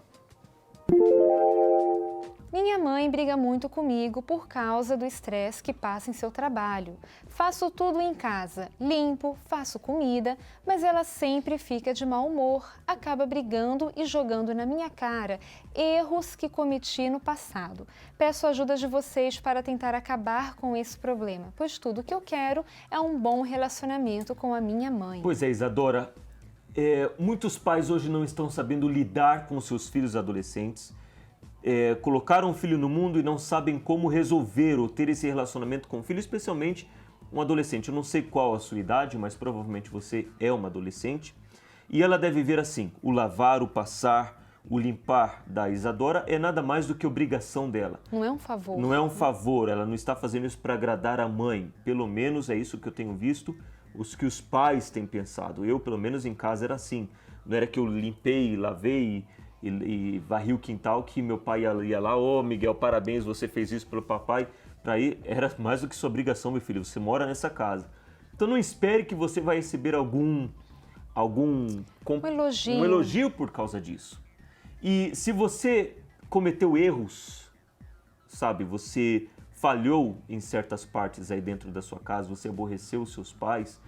Minha mãe briga muito comigo por causa do estresse que passa em seu trabalho. Faço tudo em casa, limpo, faço comida, mas ela sempre fica de mau humor, acaba brigando e jogando na minha cara erros que cometi no passado. Peço a ajuda de vocês para tentar acabar com esse problema, pois tudo que eu quero é um bom relacionamento com a minha mãe. Pois é, Isadora, muitos pais hoje não estão sabendo lidar com seus filhos adolescentes. Colocaram um filho no mundo e não sabem como resolver ou ter esse relacionamento com o filho, especialmente um adolescente. Eu não sei qual a sua idade, mas provavelmente você é uma adolescente. E ela deve ver assim, o lavar, o passar, o limpar da Isadora é nada mais do que obrigação dela. Não é um favor. Não é um favor, ela não está fazendo isso para agradar a mãe. Pelo menos é isso que eu tenho visto, os que os pais têm pensado. Eu, pelo menos em casa, era assim. Não era que eu limpei, lavei e varri o quintal que meu pai ia lá, Miguel, parabéns, você fez isso pelo papai. Para ir, era mais do que sua obrigação, meu filho, você mora nessa casa. Então não espere que você vai receber um elogio por causa disso. E se você cometeu erros, sabe, você falhou em certas partes aí dentro da sua casa, você aborreceu os seus pais,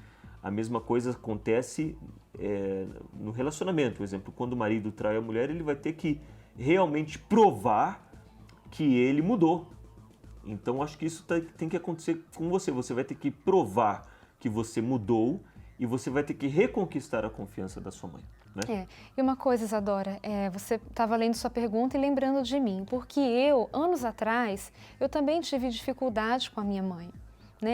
a mesma coisa acontece no relacionamento. Por exemplo, quando o marido trai a mulher, ele vai ter que realmente provar que ele mudou. Então, acho que isso tem que acontecer com você. Você vai ter que provar que você mudou e você vai ter que reconquistar a confiança da sua mãe. Né? E uma coisa, Isadora, você estava lendo sua pergunta e lembrando de mim, porque anos atrás, eu também tive dificuldade com a minha mãe.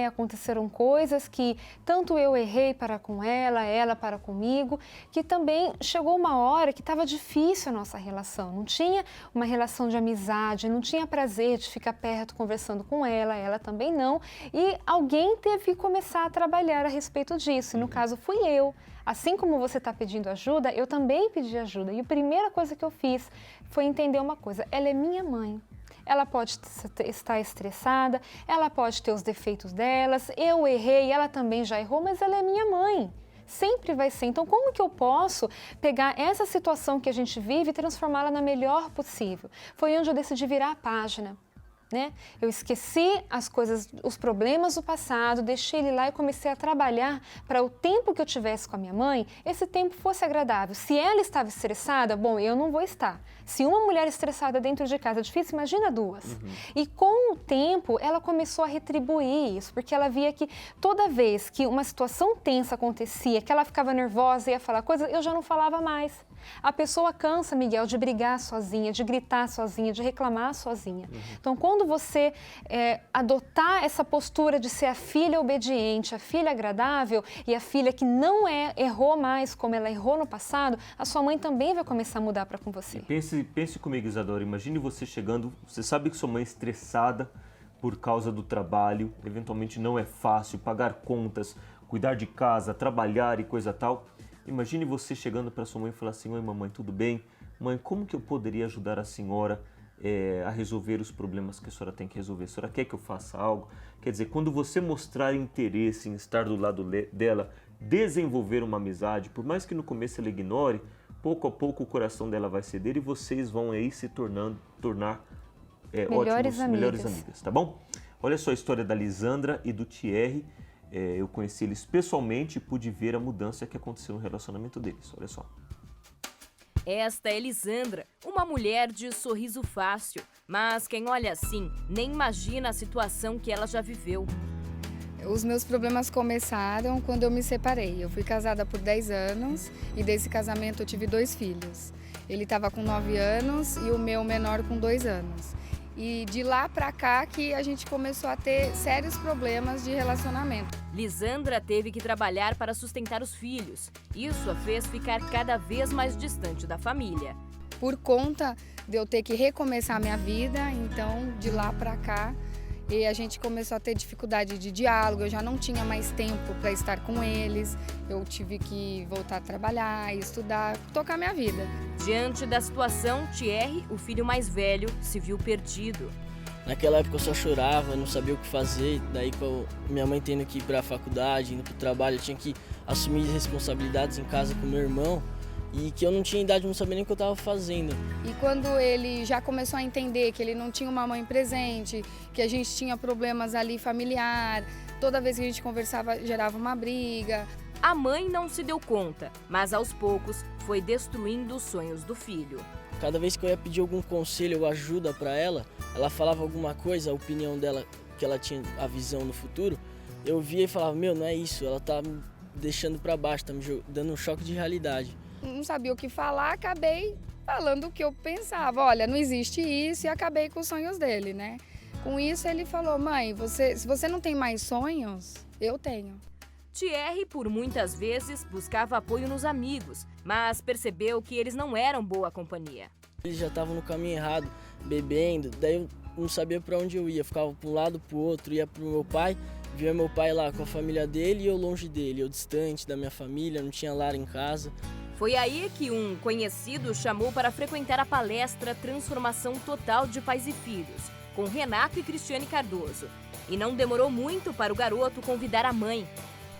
Aconteceram coisas que tanto eu errei para com ela para comigo, que também chegou uma hora que estava difícil a nossa relação. Não tinha uma relação de amizade, não tinha prazer de ficar perto conversando com ela também não. E alguém teve que começar a trabalhar a respeito disso, e no caso fui eu. Assim como você está pedindo ajuda, eu também pedi ajuda. E a primeira coisa que eu fiz foi entender uma coisa, ela é minha mãe. Ela pode estar estressada, ela pode ter os defeitos delas, eu errei, ela também já errou, mas ela é minha mãe. Sempre vai ser. Então, como que eu posso pegar essa situação que a gente vive e transformá-la na melhor possível? Foi onde eu decidi virar a página. Eu esqueci as coisas, os problemas do passado, deixei ele lá e comecei a trabalhar para o tempo que eu tivesse com a minha mãe, esse tempo fosse agradável. Se ela estava estressada, bom, eu não vou estar. Se uma mulher estressada dentro de casa é difícil, imagina duas. E com o tempo, ela começou a retribuir isso, porque ela via que toda vez que uma situação tensa acontecia, que ela ficava nervosa e ia falar coisas, eu já não falava mais. A pessoa cansa, Miguel, de brigar sozinha, de gritar sozinha, de reclamar sozinha. Então, quando você adotar essa postura de ser a filha obediente, a filha agradável e a filha que não errou mais como ela errou no passado, a sua mãe também vai começar a mudar para com você. Pense comigo, Isadora, imagine você chegando, você sabe que sua mãe é estressada por causa do trabalho, eventualmente não é fácil pagar contas, cuidar de casa, trabalhar e coisa tal. Imagine você chegando para sua mãe e falar assim: oi mamãe, tudo bem? Mãe, como que eu poderia ajudar a senhora a resolver os problemas que a senhora tem que resolver? A senhora quer que eu faça algo? Quer dizer, quando você mostrar interesse em estar do lado dela, desenvolver uma amizade, por mais que no começo ela ignore, pouco a pouco o coração dela vai ceder e vocês vão aí se tornar melhores amigas, tá bom? Olha só a história da Lisandra e do Thierry. Eu conheci eles pessoalmente e pude ver a mudança que aconteceu no relacionamento deles. Olha só. Esta é Lisandra, uma mulher de sorriso fácil, mas quem olha assim nem imagina a situação que ela já viveu. Os meus problemas começaram quando eu me separei. Eu fui casada por 10 anos e desse casamento eu tive 2 filhos. Ele estava com 9 anos e o meu menor com 2 anos. E de lá pra cá que a gente começou a ter sérios problemas de relacionamento. Lisandra teve que trabalhar para sustentar os filhos. Isso a fez ficar cada vez mais distante da família. Por conta de eu ter que recomeçar a minha vida, então de lá pra cá, e a gente começou a ter dificuldade de diálogo, eu já não tinha mais tempo para estar com eles, eu tive que voltar a trabalhar, estudar, tocar minha vida. Diante da situação, Thierry, o filho mais velho, se viu perdido. Naquela época eu só chorava, não sabia o que fazer, daí com minha mãe tendo que ir para a faculdade, indo para o trabalho, eu tinha que assumir responsabilidades em casa com meu irmão, e que eu não tinha idade, não sabia nem o que eu estava fazendo. E quando ele já começou a entender que ele não tinha uma mãe presente, que a gente tinha problemas ali familiar, toda vez que a gente conversava gerava uma briga. A mãe não se deu conta, mas aos poucos foi destruindo os sonhos do filho. Cada vez que eu ia pedir algum conselho ou ajuda para ela falava alguma coisa, a opinião dela, que ela tinha a visão no futuro, eu via e falava: meu, não é isso, ela tá me deixando para baixo, tá me dando um choque de realidade. Não sabia o que falar, acabei falando o que eu pensava. Olha, não existe isso, e acabei com os sonhos dele, né? Com isso ele falou: mãe, se você não tem mais sonhos, eu tenho. Thierry, por muitas vezes, buscava apoio nos amigos, mas percebeu que eles não eram boa companhia. Eles já estavam no caminho errado, bebendo, daí eu não sabia para onde eu ia, ficava para um lado, para o outro, ia para o meu pai, via meu pai lá com a família dele e eu longe dele, eu distante da minha família, não tinha lar em casa. Foi aí que um conhecido chamou para frequentar a palestra Transformação Total de Pais e Filhos, com Renato e Cristiane Cardoso. E não demorou muito para o garoto convidar a mãe.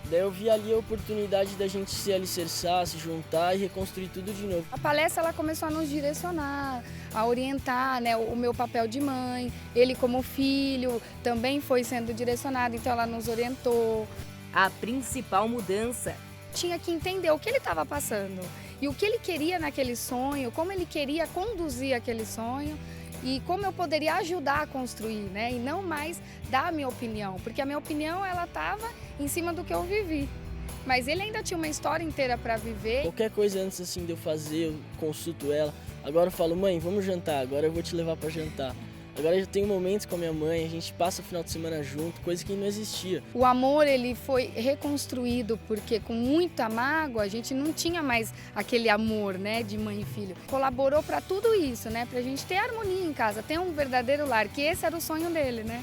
Daí eu vi ali a oportunidade da gente se alicerçar, se juntar e reconstruir tudo de novo. A palestra ela começou a nos direcionar, a orientar, né, o meu papel de mãe. Ele como filho também foi sendo direcionado, então ela nos orientou. A principal mudança: tinha que entender o que ele estava passando e o que ele queria naquele sonho, como ele queria conduzir aquele sonho e como eu poderia ajudar a construir, né? E não mais dar a minha opinião, porque a minha opinião ela estava em cima do que eu vivi. Mas ele ainda tinha uma história inteira para viver. Qualquer coisa antes assim de eu fazer, eu consulto ela. Agora eu falo: mãe, vamos jantar, agora eu vou te levar para jantar. Agora eu tenho momentos com a minha mãe, a gente passa o final de semana junto, coisa que não existia. O amor ele foi reconstruído porque com muita mágoa a gente não tinha mais aquele amor, né, de mãe e filho. Colaborou para tudo isso, né, pra gente ter harmonia em casa, ter um verdadeiro lar, que esse era o sonho dele, né?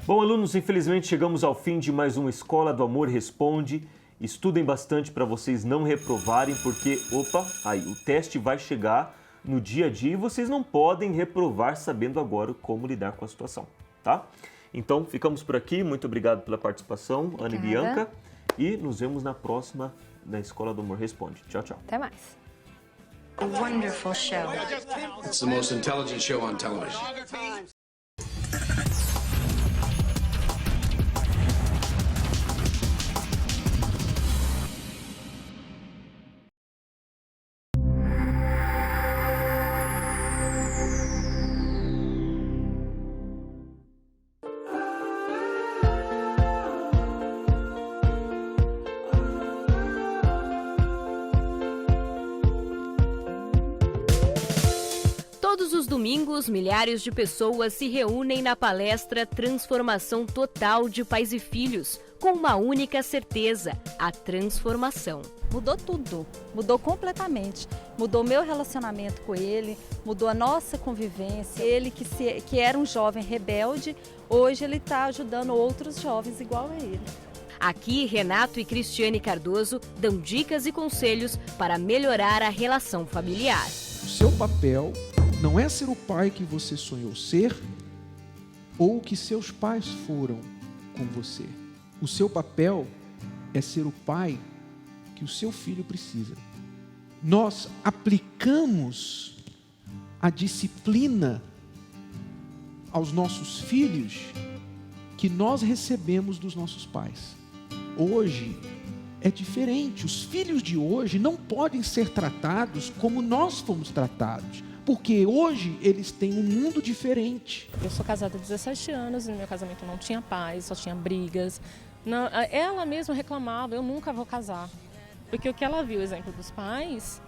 Bom, alunos, infelizmente chegamos ao fim de mais uma Escola do Amor Responde. Estudem bastante para vocês não reprovarem, porque, o teste vai chegar no dia a dia e vocês não podem reprovar sabendo agora como lidar com a situação, tá? Então, ficamos por aqui. Muito obrigado pela participação, Ana e Bianca. E nos vemos na próxima da Escola do Amor Responde. Tchau, tchau. Até mais. A wonderful show. It's the most intelligent show on television. Todos os domingos, milhares de pessoas se reúnem na palestra Transformação Total de Pais e Filhos, com uma única certeza: a transformação. Mudou tudo, mudou completamente. Mudou meu relacionamento com ele, mudou a nossa convivência. Ele que era um jovem rebelde, hoje ele está ajudando outros jovens igual a ele. Aqui, Renato e Cristiane Cardoso dão dicas e conselhos para melhorar a relação familiar. O seu papel não é ser o pai que você sonhou ser ou que seus pais foram com você. O seu papel é ser o pai que o seu filho precisa. Nós aplicamos a disciplina aos nossos filhos que nós recebemos dos nossos pais. Hoje é diferente. Os filhos de hoje não podem ser tratados como nós fomos tratados, porque hoje eles têm um mundo diferente. Eu sou casada há 17 anos e no meu casamento não tinha paz, só tinha brigas. Não, ela mesma reclamava: eu nunca vou casar. Porque o que ela viu, o exemplo dos pais,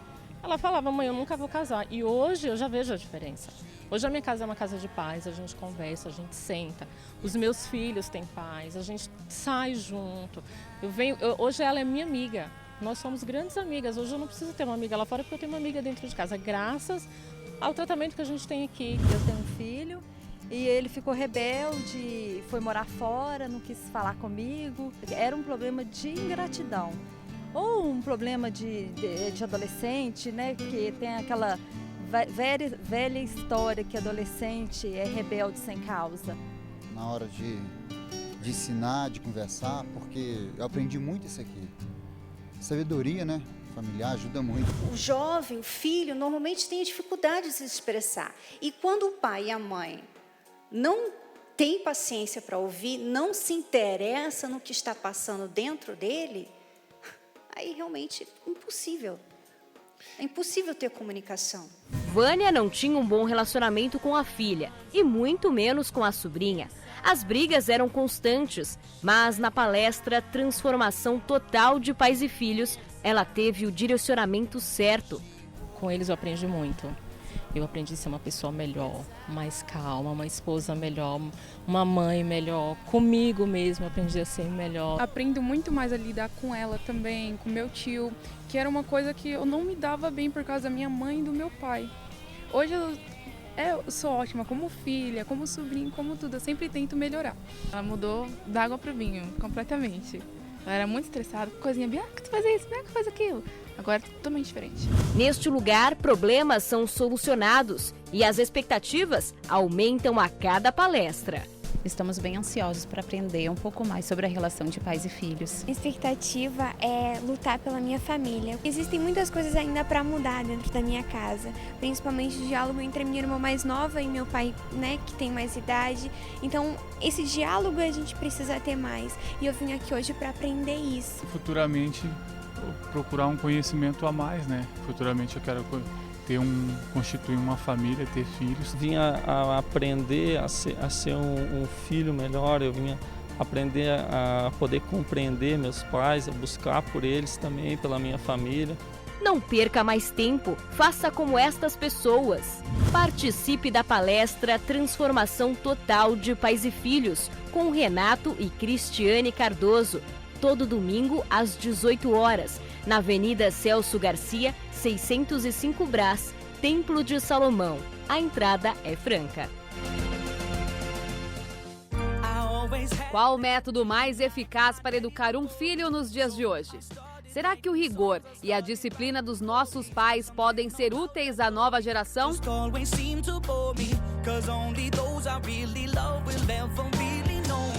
ela falava: mãe, eu nunca vou casar. E hoje eu já vejo a diferença. Hoje a minha casa é uma casa de paz, a gente conversa, a gente senta. Os meus filhos têm paz, a gente sai junto. Hoje ela é minha amiga. Nós somos grandes amigas. Hoje eu não preciso ter uma amiga lá fora porque eu tenho uma amiga dentro de casa, graças ao tratamento que a gente tem aqui. Eu tenho um filho e ele ficou rebelde, foi morar fora, não quis falar comigo. Era um problema de ingratidão. Ou um problema de adolescente, né? Que tem aquela velha história que adolescente é rebelde sem causa. Na hora de ensinar, de conversar, porque eu aprendi muito isso aqui. Sabedoria, né? Familiar ajuda muito. O jovem, o filho, normalmente tem dificuldade de se expressar. E quando o pai e a mãe não têm paciência para ouvir, não se interessa no que está passando dentro dele, aí realmente é impossível. É impossível ter comunicação. Vânia não tinha um bom relacionamento com a filha e muito menos com a sobrinha. As brigas eram constantes, mas na palestra Transformação Total de Pais e Filhos, ela teve o direcionamento certo. Com eles eu aprendi muito. Eu aprendi a ser uma pessoa melhor, mais calma, uma esposa melhor, uma mãe melhor. Comigo mesmo eu aprendi a ser melhor. Aprendo muito mais a lidar com ela também, com meu tio, que era uma coisa que eu não me dava bem por causa da minha mãe e do meu pai. Hoje eu sou ótima como filha, como sobrinha, como tudo. Eu sempre tento melhorar. Ela mudou da água para o vinho, completamente. Ela era muito estressada, coisinha, Bianca, tu faz isso, Bianca, faz aquilo. Agora é totalmente diferente. Neste lugar, problemas são solucionados e as expectativas aumentam a cada palestra. Estamos bem ansiosos para aprender um pouco mais sobre a relação de pais e filhos. A expectativa é lutar pela minha família. Existem muitas coisas ainda para mudar dentro da minha casa, principalmente o diálogo entre a minha irmã mais nova e meu pai, né, que tem mais idade. Então, esse diálogo a gente precisa ter mais. E eu vim aqui hoje para aprender isso. Futuramente, procurar um conhecimento a mais, né? Futuramente eu quero constituir uma família, ter filhos. Vim a aprender a ser um filho melhor, eu vim aprender a poder compreender meus pais, a buscar por eles também, pela minha família. Não perca mais tempo, faça como estas pessoas. Participe da palestra Transformação Total de Pais e Filhos, com Renato e Cristiane Cardoso, todo domingo às 18 horas, na Avenida Celso Garcia, 605 Brás, Templo de Salomão. A entrada é franca. Qual o método mais eficaz para educar um filho nos dias de hoje? Será que o rigor e a disciplina dos nossos pais podem ser úteis à nova geração?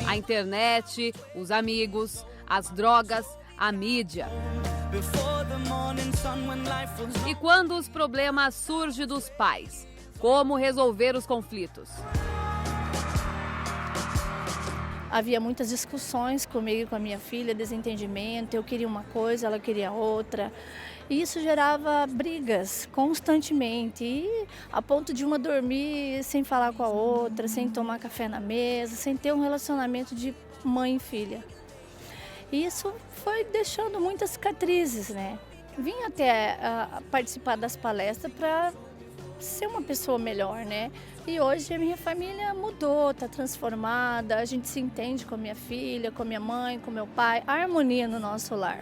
A internet, os amigos, as drogas, a mídia. E quando os problemas surgem dos pais? Como resolver os conflitos? Havia muitas discussões comigo e com a minha filha, desentendimento. Eu queria uma coisa, ela queria outra. E isso gerava brigas constantemente, e a ponto de uma dormir sem falar com a outra, sem tomar café na mesa, sem ter um relacionamento de mãe e filha. E isso foi deixando muitas cicatrizes, né? Vim até participar das palestras para ser uma pessoa melhor, né? E hoje a minha família mudou, está transformada, a gente se entende com a minha filha, com a minha mãe, com meu pai, a harmonia no nosso lar.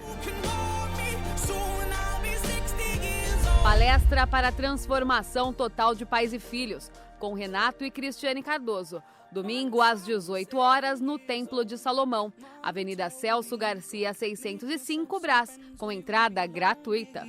Palestra para a transformação total de pais e filhos, com Renato e Cristiane Cardoso. Domingo, às 18 horas, no Templo de Salomão, Avenida Celso Garcia, 605, Brás, com entrada gratuita.